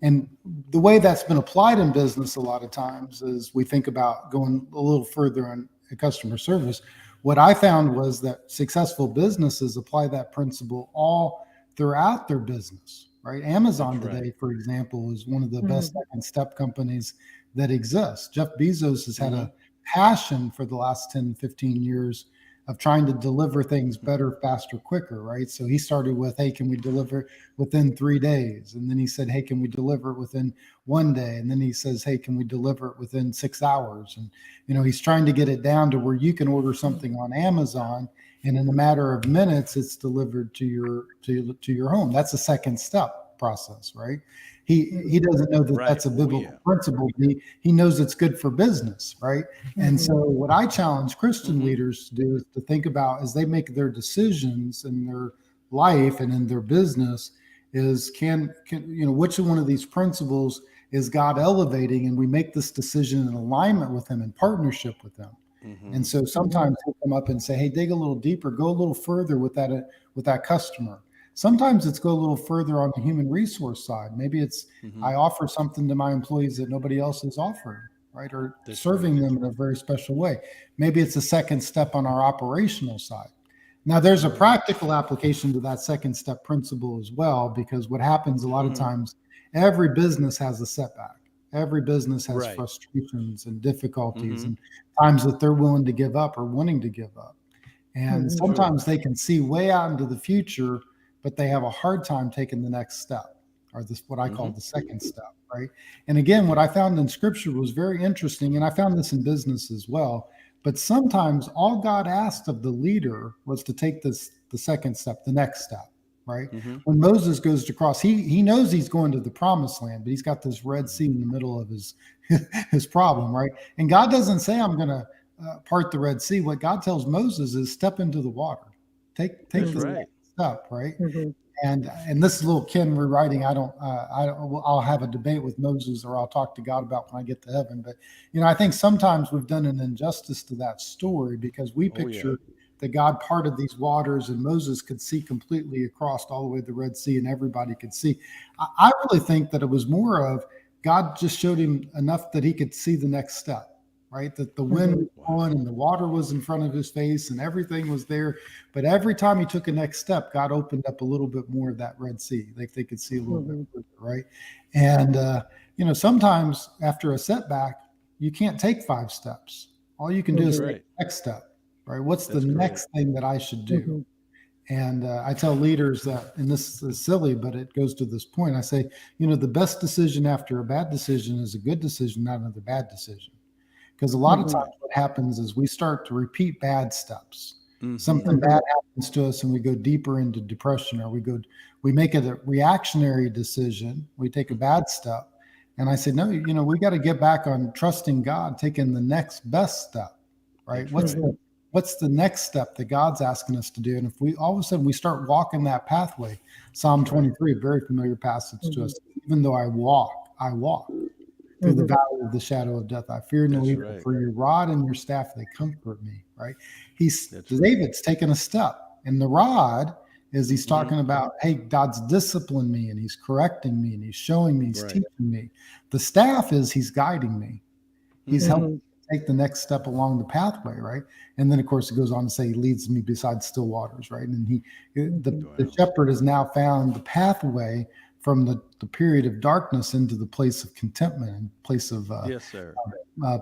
C: And the way that's been applied in business a lot of times is we think about going a little further on customer service. What I found was that successful businesses apply that principle all throughout their business, right? Amazon
A: That's right.
C: today, for example, is one of the best
B: Mhm.
C: second step companies that exists. Jeff Bezos has had
A: Mm-hmm.
C: a passion for the last 10, 15 years of trying to deliver things better, faster, quicker, right? So he started with, hey, can we deliver within 3 days? And then he said, hey, can we deliver it within 1 day? And then he says, hey, can we deliver it within 6 hours? And, he's trying to get it down to where you can order something on Amazon, and in a matter of minutes, it's delivered to your home. That's a second step process, right? He
B: Mhm.
C: doesn't know that
A: Right.
C: that's a
A: Oh
C: biblical
A: yeah.
C: principle. He knows it's good for business, right? And so,
B: Mhm.
C: what I challenge Christian
A: Mm-hmm.
C: leaders to do is to think about as they make their decisions in their life and in their business is can which one of these principles is God elevating, and we make this decision in alignment with Him, in partnership with Him. And
A: Mm-hmm.
C: so
B: Mhm.
C: sometimes he'll come up and say, hey, dig a little deeper, go a little further with that customer. Sometimes it's go a little further on the human resource side. Maybe it's
A: Mm-hmm.
C: I offer something to my employees that nobody else is offering, right? Or
A: That's right.
C: serving them in a very special way. Maybe it's a second step on our operational side. Now, there's a
A: Mm-hmm.
C: practical application to that second step principle as well, because what happens a lot of
A: Mm-hmm.
C: times, every business has a setback. Every business has
A: Right.
C: frustrations and difficulties
A: Mm-hmm.
C: and times that they're willing to give up or wanting to give up. And
B: Mhm.
A: Sure.
C: sometimes they can see way out into the future, but they have a hard time taking the next step, or this what I call
A: Mm-hmm.
C: the second step, right? And again, what I found in scripture was very interesting, and I found this in business as well. But sometimes all God asked of the leader was to take this the second step, the next step, right?
A: Mm-hmm.
C: When Moses goes to cross, he knows he's going to the promised land, but he's got this Red Sea in the middle of his his problem, right? And God doesn't say, I'm going to part the Red Sea. What God tells Moses is step into the water, take
A: That's
C: the
B: Mhm.
A: right.
C: second step, right?
B: Mhm.
C: And this little Ken rewriting, I'll have a debate with Moses, or I'll talk to God about when I get to heaven. But I think sometimes we've done an injustice to that story, because we
A: Oh yeah.
C: picture that God parted these waters and Moses could see completely across all the way to the Red Sea and everybody could see. I really think that it was more of God just showed him enough that he could see the next step, right? That the wind
B: Mhm.
C: was
A: Wow.
C: on and the water was in front of his face and everything was there. But every time he took a next step, God opened up a little bit more of that Red Sea. Like they could see a little bit
B: Mhm.
C: further, right? And sometimes after a setback, you can't take 5 steps. All you can do
A: That's
C: is
B: Mhm.
C: take
A: right.
C: the next step, right? What's the
A: That's great.
C: next thing that I should do?
B: Mhm.
C: And I tell leaders that, and this is silly, but it goes to this point. I say, the best decision after a bad decision is a good decision, not another bad decision. Because a lot of
B: Mhm.
C: times what happens is we start to repeat bad steps.
A: Mm-hmm.
C: Something
B: Mhm.
C: bad happens to us and we go deeper into depression, or we make it a reactionary decision. We take a
A: Mm-hmm.
C: bad step. And I said, no, we got to get back on trusting God, taking the next best step, right?
A: That's right.
B: Mhm.
C: What's the next step that God's asking us to do? And if we all of a sudden we start walking that pathway, Psalm
A: That's right.
C: 23, a very familiar passage to
B: Mhm.
C: us. Even though I walk through the
B: Mhm.
C: valley of the shadow of death. I fear no
A: That's
C: evil,
A: right.
C: for your rod and your staff, they comfort me, right?
A: That's right.
C: David's taken a step, and the rod is he's
A: Mm-hmm.
C: talking about, hey, God's disciplined me and he's correcting me and he's showing me, he's
A: Right.
C: teaching me. The staff is he's guiding me. He's
A: Mm-hmm.
C: helping
B: Mhm.
C: take the next step along the pathway, right? And then, of course, it goes on to say, he leads me beside still waters, right? And
B: Mhm.
C: the
A: Wow.
C: shepherd has now found the pathway from the period of darkness into the place of contentment and
A: Yes, sir.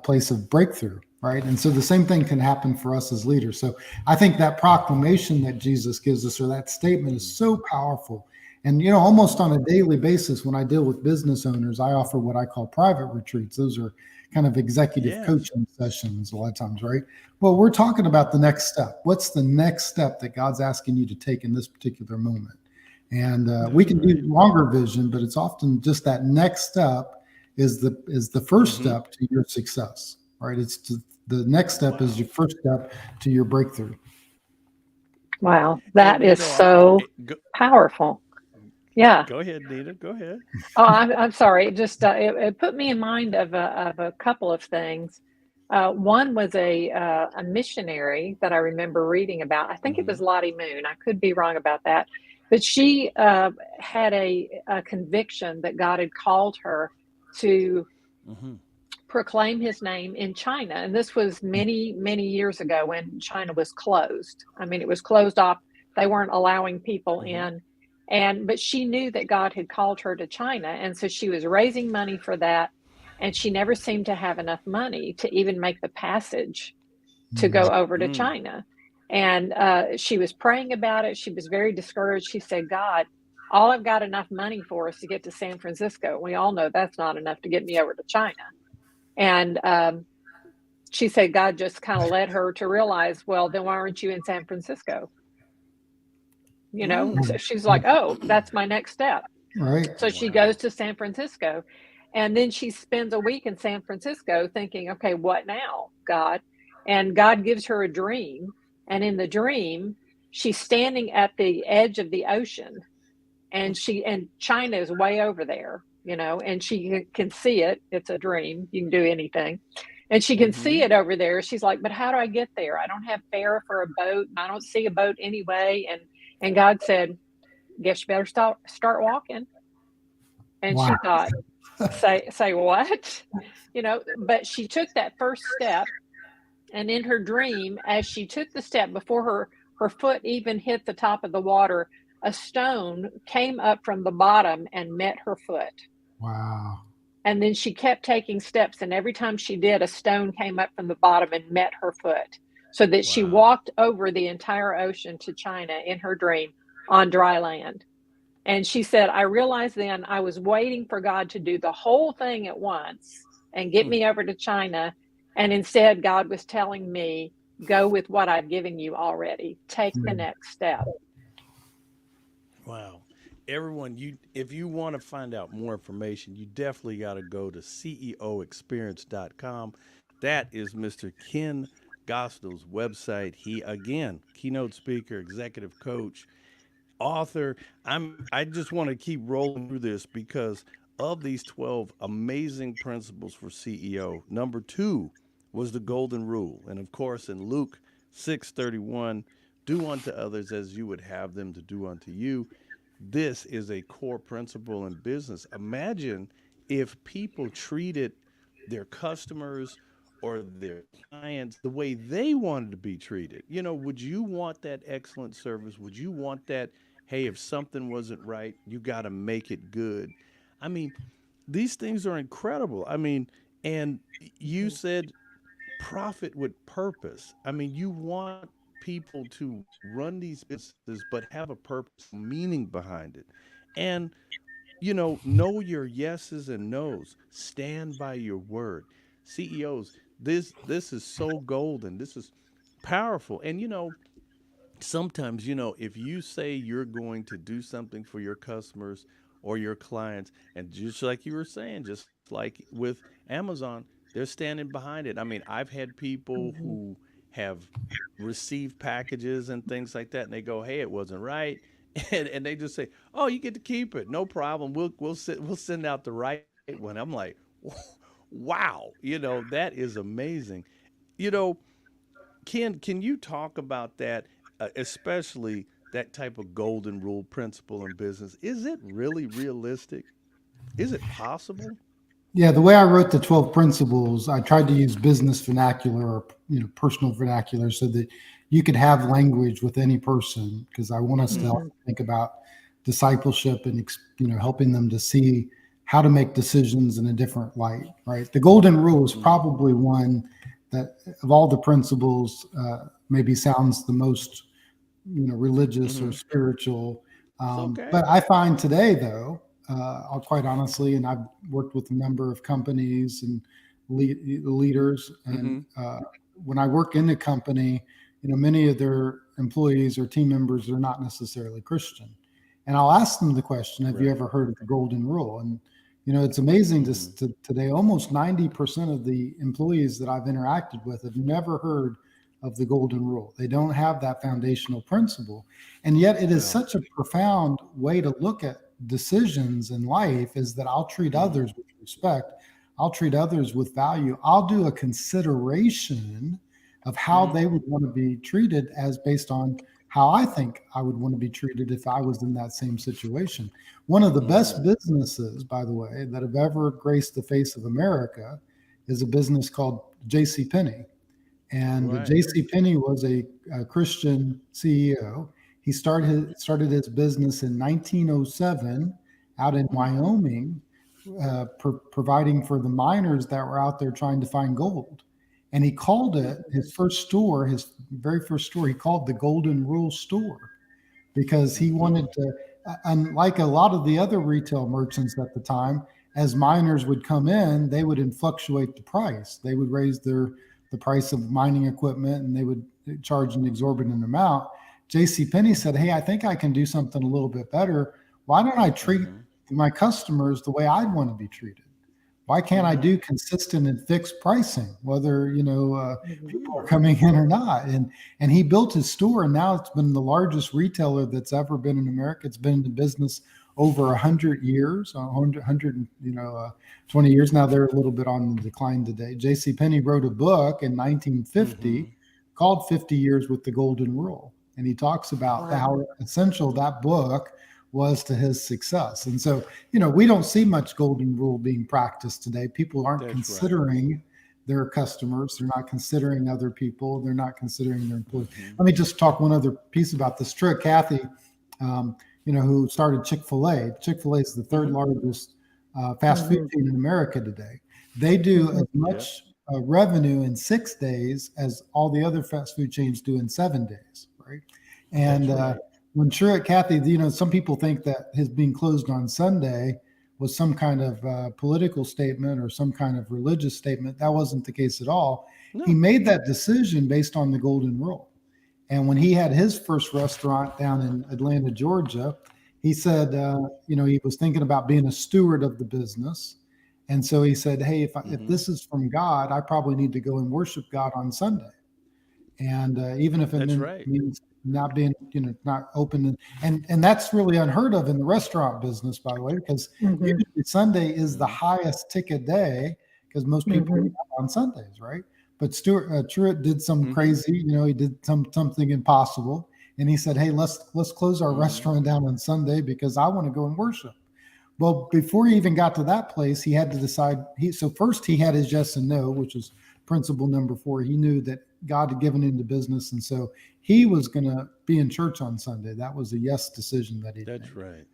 C: place of breakthrough, right? And so the same thing can happen for us as leaders. So I think that proclamation that Jesus gives us, or that statement, is
A: Mm-hmm.
C: so powerful. And almost on a daily basis, when I deal with business owners, I offer what I call private retreats. Those are kind of executive
A: Yes.
C: coaching sessions a lot of times, right? Well, we're talking about the next step. What's the next step that God's asking you to take in this particular moment? And we
A: That's
C: can do
A: right.
C: longer vision, but it's often just that next step is the first
A: Mm-hmm.
C: step to your success, right? The next step is
A: Wow.
C: your first step to your breakthrough.
B: Wow,
A: And
B: that is so powerful. Yeah.
A: go ahead, Nita. Go ahead.
B: Oh, I'm sorry. It just it put me in mind of a couple of things. One was a missionary that I remember reading about. I think it
A: Mm-hmm.
B: was Lottie Moon. I could be wrong about that, but she had a conviction that God had called her to
A: Mm-hmm.
B: proclaim His name in China, and this was many many years ago when China was closed. I mean, it was closed off. They weren't allowing people
A: Mm-hmm.
B: in, and but she knew that God had called her to China, and so she was raising money for that, and she never seemed to have enough money to even make the passage to go
C: Mm,
B: over to
A: Mm.
B: China. And she was praying about it. She was very discouraged. She said, God, all I've got enough money for is to get to San Francisco. We all know that's not enough to get me over to China. And she said God just kind of led her to realize, well, then why aren't you in San Francisco?
A: Mm.
B: So she's like, oh, that's my next step.
C: right.
B: So she goes
A: Wow.
B: to San Francisco, and then she spends a week in San Francisco thinking, okay, what now, God? And God gives her a dream. And in the dream, she's standing at the edge of the ocean, and China is way over there, and she can see it. It's a dream. You can do anything. And she can see
A: Mm-hmm.
B: it over there. She's like, but how do I get there? I don't have fare for a boat, and I don't see a boat anyway. And God said, guess you better start walking. And
C: Wow.
B: she thought, say what? But she took that first step, and in her dream, as she took the step before her foot even hit the top of the water, a stone came up from the bottom and met her foot.
C: Wow.
B: And then she kept taking steps, and every time she did, a stone came up from the bottom and met her foot, so that she
A: Wow.
B: walked over the entire ocean to China in her dream on dry land. And she said, I realized then I was waiting for God to do the whole thing at once and get
A: Mm.
B: me over to China. And instead, God was telling me, go with what I've given you already. Take the
C: Mm,
B: next step.
A: Wow. Everyone, if you want to find out more information, you definitely got to go to ceoexperience.com. That is Mr. Ken Gosnell's website. He again, keynote speaker, executive coach, author. I just want to keep rolling through this because of these 12 amazing principles for CEO. Number 2 was the golden rule. And of course in Luke 6:31, do unto others as you would have them to do unto you. This is a core principle in business. Imagine if people treated their customers or their clients the way they wanted to be treated. Would you want that excellent service? Would you want that, hey, if something wasn't right, you got to make it good? I mean, these things are incredible. I mean, and you said profit with purpose. I mean, you want people to run these businesses, but have a purpose, meaning behind it. And know your yeses and nos. Stand by your word. CEOs, this is so golden. This is powerful. And sometimes, if you say you're going to do something for your customers or your clients, and just like you were saying, just like with Amazon, they're standing behind it. I mean, I've had people
B: Mhm.
A: who have received packages and things like that, and they go, "Hey, it wasn't right," and they just say, "Oh, you get to keep it, no problem. We'll send out the right one." I'm like, "Wow, that is amazing." You know, can you talk about that, especially that type of golden rule principle in business, is it really realistic? Is it possible?
C: Yeah, the way I wrote the 12 principles, I tried to use business vernacular or personal vernacular so that you could have language with any person because I want us to
A: Mm-hmm.
C: help
B: Mhm.
C: think about discipleship and helping them to see how to make decisions in a different light, right? The golden rule is
A: Mm-hmm.
C: probably one that of all the principles maybe sounds the most religious or
A: Mm-hmm.
C: spiritual.
A: It's okay.
C: But I find today, though, quite honestly, and I've worked with a number of companies and leaders, and
A: Mm-hmm.
C: when I work in the company, many of their employees or team members are not necessarily Christian, and I'll ask them the question, "Have you
A: Right.
C: ever heard of the Golden Rule?" And it's amazing
A: Mm-hmm.
C: to today. Almost 90% of the employees that I've interacted with have never heard of the golden rule. They don't have that foundational principle. And yet it is
A: Well.
C: such a profound way to look at decisions in life is that I'll treat
A: Mm-hmm.
C: others with respect. I'll treat others with value. I'll do a consideration of how
A: Mm-hmm.
C: they would want to be treated as based on how I think I would want to be treated if I was in that same situation. One of the
A: Mm-hmm.
C: best businesses, by the way, that have ever graced the face of America is a business called J.C. Penney. And
A: Right.
C: J.C. Penney was a Christian CEO. He started his business in 1907 out in
A: Mm-hmm.
C: Wyoming, providing for the miners that were out there trying to find gold. And he called it
B: Mhm.
C: his very first store, he called the Golden Rule Store because he
A: Mm-hmm.
C: wanted to, unlike a lot of the other retail merchants at the time, as miners would come in, they would fluctuate the price. They would raise the price of mining equipment and they would charge an exorbitant amount. J.C. Penney said, "Hey, I think I can do something a little bit better. Why don't I treat
A: Mm-hmm.
C: my customers the way I'd want to be treated? Why can't I
A: Mm-hmm.
C: do consistent and fixed pricing, whether
B: Mhm.
C: people are
A: Mm.
C: coming in or not?" And he built his store, and now it's been the largest retailer that's ever been in America. It's been in business over 100 years, 100 20 years now. They're a little bit on the decline today. J.C. Penney wrote a book in
A: Mm-hmm.
C: 1950 called "50 Years with the Golden Rule," and he talks about
B: Wow.
C: how essential that book was to his success. And so we don't see much golden rule being practiced today. People aren't
A: That's right.
C: considering their customers. They're not considering other people. They're not considering their employees.
A: Mm-hmm.
C: Let me just talk one other piece about this. Truett Cathy, um, who started Chick-fil-A. Chick-fil-A is the third
A: Mm-hmm.
C: largest fast food
B: Mhm.
C: chain in America today. They do
B: Mhm.
C: as
A: Yep.
C: much revenue in 6 days as all the other fast food chains do in 7 days, right? And
A: That's right.
C: when Truett Cathy, some people think that his being closed on Sunday was some kind of political statement or some kind of religious statement. That wasn't the case at all. He
A: No.
C: made that decision based on the golden rule. And when he had his first restaurant down in Atlanta, Georgia, he said, he was thinking about being a steward of the business. And so he said, "Hey, if
A: Mm-hmm.
C: this is from God, I probably need to go and worship God on Sunday." And even if it
A: That's right.
C: means not being, not open, and that's really unheard of in the restaurant business, by the way, because
B: Mhm.
C: usually Sunday is the
A: Mm-hmm.
C: highest ticket day because most people eat
B: Mhm.
C: out on Sundays, right? But Stuart Truett did some
A: Mm-hmm.
C: crazy, he did something impossible, and he said, "Hey, let's close our
A: Mm-hmm.
C: restaurant down on Sunday because I want to go and worship." Well, before he even got to that place, he had to decide. So first he had his yes and no, which was principle number 4. He knew that God had given him the business, and so he was going to be in church on Sunday. That was a yes decision that he'd
A: That's
C: made.
A: right.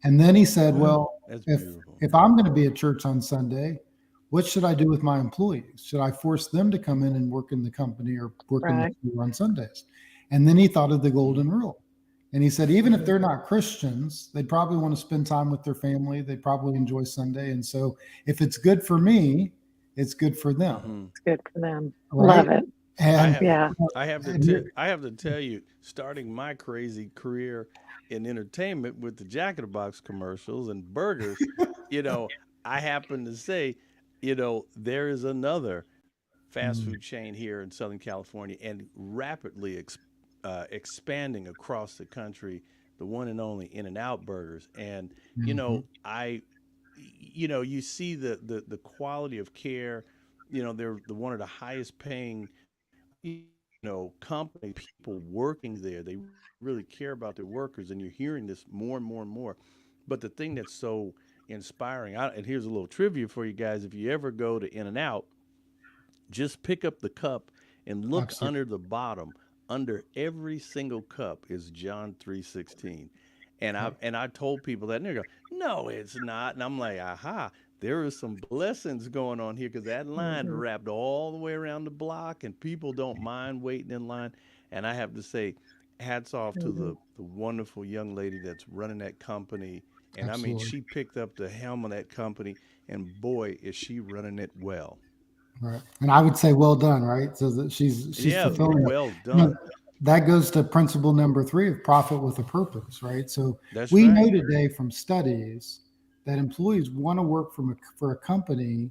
C: And then he said,
A: Wow.
C: "Well,
A: That's
C: if
A: beautiful.
C: if I'm going to be at church on Sunday, what should I do with my employees? Should I force them to come in and work in the company or work in the
B: Right.
C: store on Sundays?" And then he thought of the
A: Mm-hmm.
C: golden rule. And he said, even if
B: Mhm.
C: they're not Christians, they'd probably want to spend time with their family. They probably enjoy Sunday. And so if it's good for me, it's good for them.
A: Mm-hmm.
B: It's good for them.
C: Right.
B: Love it.
A: I
C: And,
A: have
B: Yeah.
C: and
A: I have to tell you, starting my crazy career in entertainment with the Jack in the Box commercials and burgers, you know, I happen to say, there is another fast food
C: mm,
A: chain here in Southern California and rapidly expanding across the country, the one and only In and Out Burgers. And,
C: mhm,
A: you see the quality of care. They're the one of the highest paying, company people working there, they really care about their workers, and you're hearing this more and more and more. But the thing that's so inspiring, and here's a little trivia for you guys: if you ever go to In and Out, just pick up the cup and look
C: Absolutely.
A: under the bottom. Under every single cup is John 3:16. And I told people that, and they go, "No, it's not." And I'm like, "Aha, there is some blessings going on here, because that line
B: Mhm.
A: wrapped all the way around the block, and people don't mind waiting in line." And I have to say, hats off to
B: Mhm.
A: the wonderful young lady that's running that company. And I mean,
C: Absolutely.
A: she picked up the helm of that company, and boy, is she running it well.
C: Right. And I would say, well done, right? So that she's
A: Yeah,
C: fulfilling it.
A: well
C: You know,
A: done.
C: that goes to principle number three of profit with a purpose, right? So
A: That's
C: we
A: right.
C: know today from studies that employees want to work for a company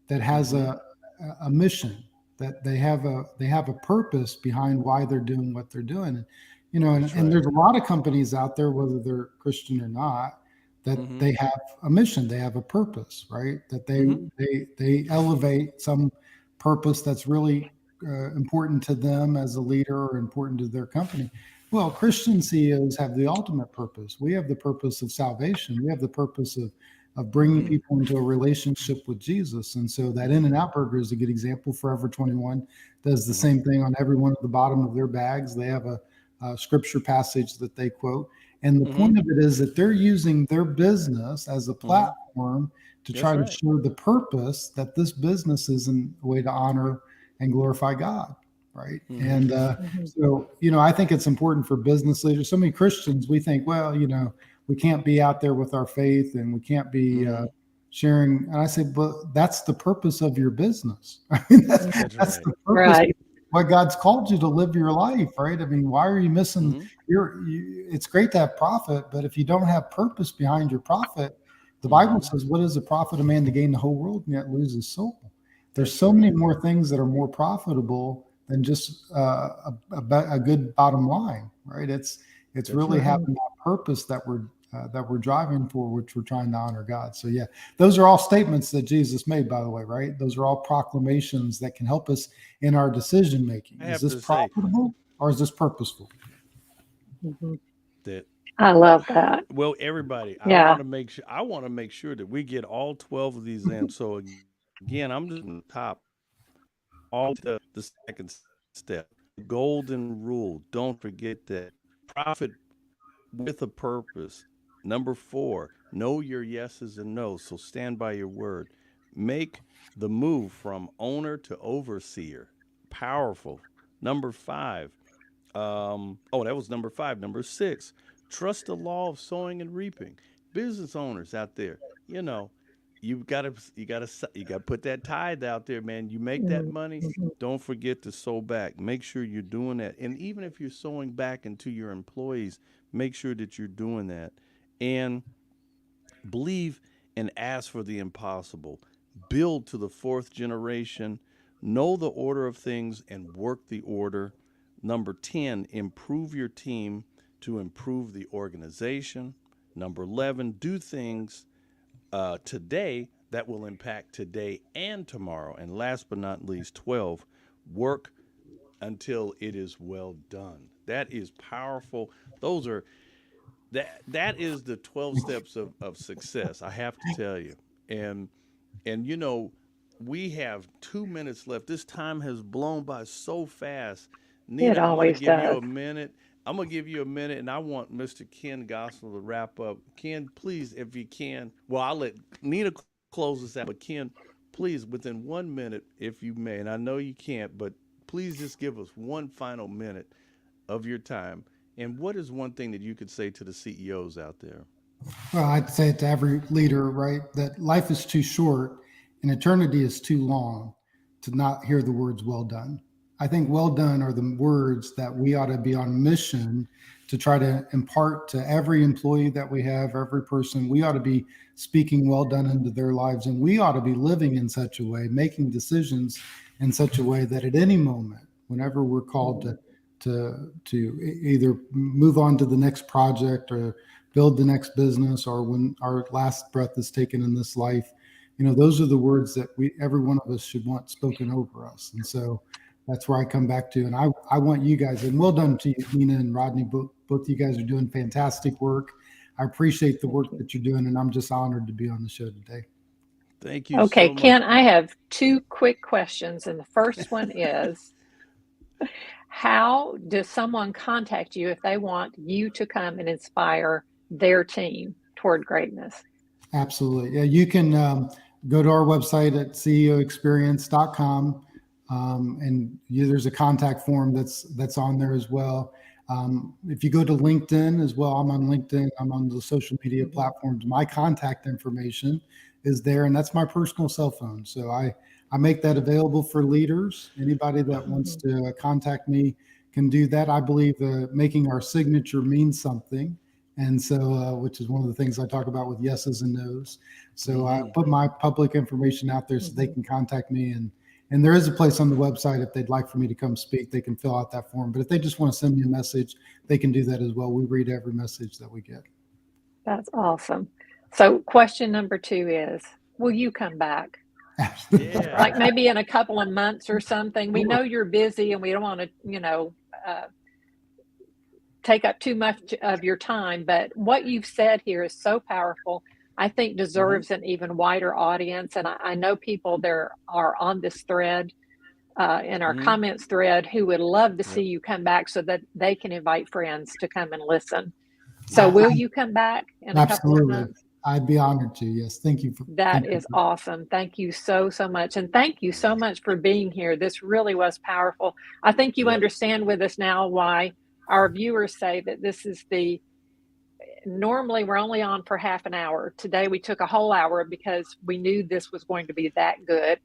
C: that has
A: Mm-hmm.
C: a mission, that they have a purpose behind why they're doing what they're doing. And,
A: That's
C: and
A: right.
C: there's a lot of companies out there, whether they're Christian or not, that
A: Mm-hmm.
C: they have a mission, they have a purpose, right? That they
A: Mm-hmm.
C: they they elevate some purpose that's really important to them as a leader or important to their company. Well, Christian CEOs have the ultimate purpose. We have the purpose of salvation. We have the purpose of bringing
A: Mm.
C: people into a relationship with Jesus. And so that
A: Mm-hmm.
C: In and Out Burger is a good example. Forever 21 does the
A: Mm-hmm.
C: same thing on every one of the bottom of their bags. They have a scripture passage that they quote. And the
A: Mm-hmm.
C: point of it is that they're using their business as a
A: Mm-hmm.
C: platform to
A: That's
C: try to
A: right.
C: show the purpose that this business is in a way to honor and glorify God, right?
A: Mm-hmm.
C: And
B: Mhm.
C: so, I think it's important for business leaders. So many Christians, we think, well, we can't be out there with our faith and we can't be
A: Mm-hmm.
C: sharing. And I say, but that's the purpose of your business. I mean, that's,
B: Mhm.
A: That's
C: that's
A: right.
C: the purpose.
B: Right.
C: Why God's called you to live your life, right? I mean, why are you missing
A: Mm-hmm.
C: it's great to have profit, but if you don't have purpose behind your profit, the Bible
A: Mm-hmm.
C: says, what is the profit of man to gain the whole world and yet lose his soul? There's
A: That's
C: so many
A: right.
C: more things that are more profitable than just a good bottom line, right? It's
A: That's
C: really
A: right.
B: Mhm.
C: having that purpose that we're driving for, which we're trying to honor God. So yeah, those are all statements that Jesus made, by the way, right? Those are all proclamations that can help us in our decision making.
A: I
C: Is
A: have
C: this
A: to say
C: profitable or is this purposeful?
B: Mhm.
A: that.
B: I love that.
A: Well, everybody,
B: Yeah.
A: I want to make sure that we get all 12 of these in. So again, I'm just going to top all the second step, the golden rule. Don't forget that. Profit with a purpose. Number four, know your yeses and nos. So stand by your word. Make the move from owner to overseer. Powerful. Number five, oh, that was number five. Number six, trust the law of sowing and reaping. Business owners out there, you know, you gotta put that tithe out there, man. You make that
B: Mhm.
A: money,
B: Mhm.
A: don't forget to sow back. Make sure you're doing that, and even if you're sowing back into your employees, make sure that you're doing that, and believe and ask for the impossible. Build to the fourth generation. Know the order of things and work the order. Number 10, improve your team to improve the organization. Number 11, do things today that will impact today and tomorrow. And last but not least, 12, work until it is well done. That is powerful. Those are that is the 12 steps of success, I have to tell you. and and we have 2 minutes left. This time has blown by so fast.
B: It
A: Nina, I'm going to
B: always
A: give you
B: does.
A: a minute. I'm going to give you a minute, and I want Mr. Ken Gosnell to wrap up. Ken, please, if you can. Well, I'll let Nina close us out, but Ken, please, within 1 minute, if you may, and I know you can't, but please just give us one final minute of your time. And what is one thing that you could say to the CEOs out there?
C: Well, I'd say it to every leader, right? That life is too short and eternity is too long to not hear the words well done. I think well done are the words that we ought to be on mission to try to impart to every employee that we have, every person. We ought to be speaking well done into their lives. And we ought to be living in such a way, making decisions in such a way that at any moment, whenever we're called to either move on to the next project or build the next business or when our last breath is taken in this life, those are the words that we every one of us should want spoken over us. And so That's where I come back to. And I want you guys, and well done to you, Nina and Rodney. Both of you guys are doing fantastic work. I appreciate the
B: Thank
C: work
B: you.
C: that you're doing, and I'm just honored to be on the show today.
A: Thank you
B: Okay,
A: so much.
B: Ken, I have two quick questions. And the first one is, how does someone contact you if they want you to come and inspire their team toward greatness?
C: Absolutely. Yeah, you can go to our website at ceoexperience.com, and there's a contact form that's on there as well. If you go to LinkedIn as well, I'm on LinkedIn. I'm on the social media
B: Mhm,
C: platforms. My contact information is there, and that's my personal cell phone. So I make that available for leaders. Anybody that wants
B: mhm,
C: to contact me can do that. I believe making our signature means something, and so which is one of the things I talk about with yeses and nos. So I
A: Hmm.
C: put my public information out there so they
B: mhm.
C: can contact me, and there is a place on the website if they'd like for me to come speak, they can fill out that form. But if they just want to send me a message, they can do that as well. We read every message that we get.
B: That's awesome. So, question number two is, will you come back? Like
A: Yeah.
B: maybe in a couple of months or something. We
C: Sure.
B: know you're busy and we don't want to, take up too much of your time, but what you've said here is so powerful. I think
A: Hmm.
B: deserves an even wider audience. And I know people there are on this thread, in our
A: Hmm.
B: comments thread, who would love to see
A: Yep.
B: you come back so that they can invite friends to come and listen. So,
C: I,
A: Yes.
B: will you come back in a couple of
C: absolutely.
B: months?
C: I'd be honored to. Yes. Thank you for,
B: That
C: thank you.
B: is awesome. Thank you so, so much. And thank you so much for being here. This really was powerful. I think you
A: Yep.
B: understand with us now why our viewers say that this is the normally we're only on for half an hour. Today we took a whole hour because we knew this was going to be that good.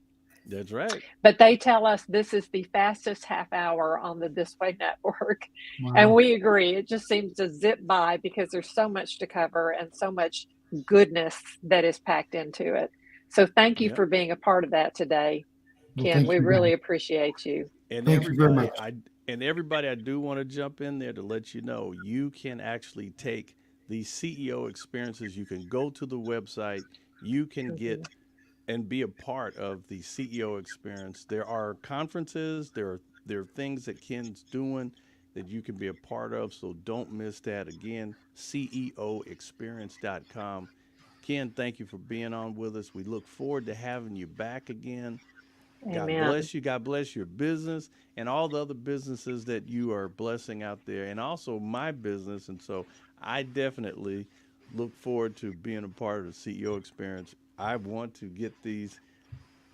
A: That's right.
B: But they tell us this is the fastest half hour on the This Way Network. And
C: Wow.
B: we agree. It just seems to zip by because there's so much to cover and so much goodness that is packed into it. So thank you
A: Yep.
B: for being a part of that today,
C: Well,
B: Ken.
C: thank
B: We
C: you very,
B: really appreciate you.
A: And
C: thank you very
A: everybody,
C: much.
A: I do want to jump in there to let you know you can actually take these CEO experiences. You can go to the website. You can
B: Mhm.
A: get and be a part of the CEO experience. There are conferences, there are things that Ken's doing that you can be a part of, so don't miss that. Again, ceoexperience.com. Ken, thank you for being on with us. We look forward to having you back again. God
B: Amen.
A: bless you. God bless your business and all the other businesses that you are blessing out there, and also my business. And so I definitely look forward to being a part of the CEO experience. I want to get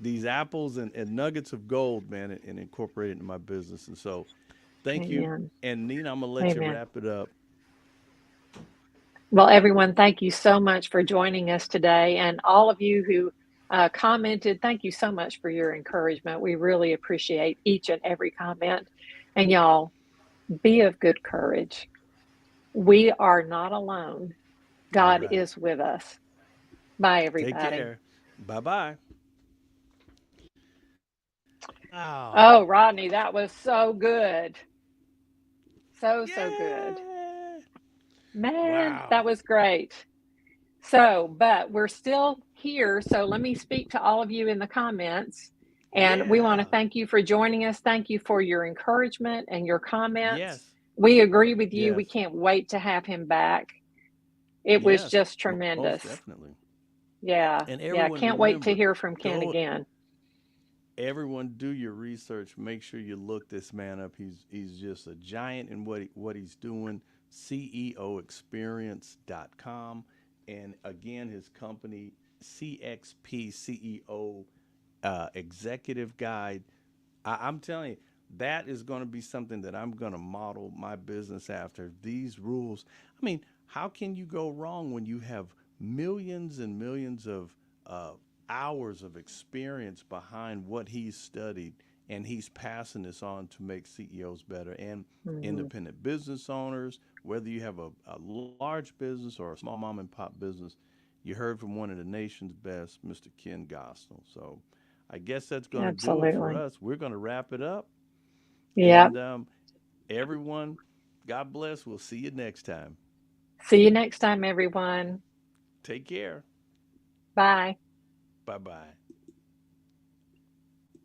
A: these apples and nuggets of gold, man, and incorporate it into my business. And so thank you.
B: Amen.
A: And Nina, I'm gonna let you
B: Amen.
A: wrap it up.
B: Well, everyone, thank you so much for joining us today. And all of you who commented, thank you so much for your encouragement. We really appreciate each and every comment. And y'all, be of good courage. We are not alone.
A: All
B: God
A: right.
B: is with us. Bye,
A: Take
B: everybody.
A: care. Bye bye. Wow.
B: Oh, Rodney, that was so good. So, so good.
A: Yeah.
B: Man,
A: Wow.
B: that was great. So, but we're still here. So let me speak to all of you in the comments. And we want to
A: Yeah.
B: thank you for joining us. Thank you for your encouragement and your comments.
A: Yes.
B: We agree with you. We
A: Yes.
B: can't wait to have him back. It was
A: Yes.
B: just
A: Most
B: tremendous.
A: definitely.
B: Yeah.
A: And
B: Yeah.
A: everyone
B: Can't wait to
A: remember,
B: hear from Ken
A: go
B: again.
A: everyone do your research. Make sure you look this man up. He's just a giant in what he's doing. CEOexperience.com. And again, his company, CXP CEO Executive Guide. I'm telling you, that is going to be something that I'm going to model my business after. These rules. I mean, how can you go wrong when you have millions and millions of uh, hours of experience behind what he's studied, and he's passing this on to make CEOs better and
B: Mhm.
A: independent business owners, whether you have a large business or a small mom and pop business. You heard from one of the nation's best, Mr. Ken Gosnell. So I guess that's going to do it for
B: Absolutely.
A: us. We're going to wrap it up.
B: Yep.
A: And everyone, God bless. We'll see you next time.
B: See you next time, everyone.
A: Take care.
B: Bye.
A: Bye bye.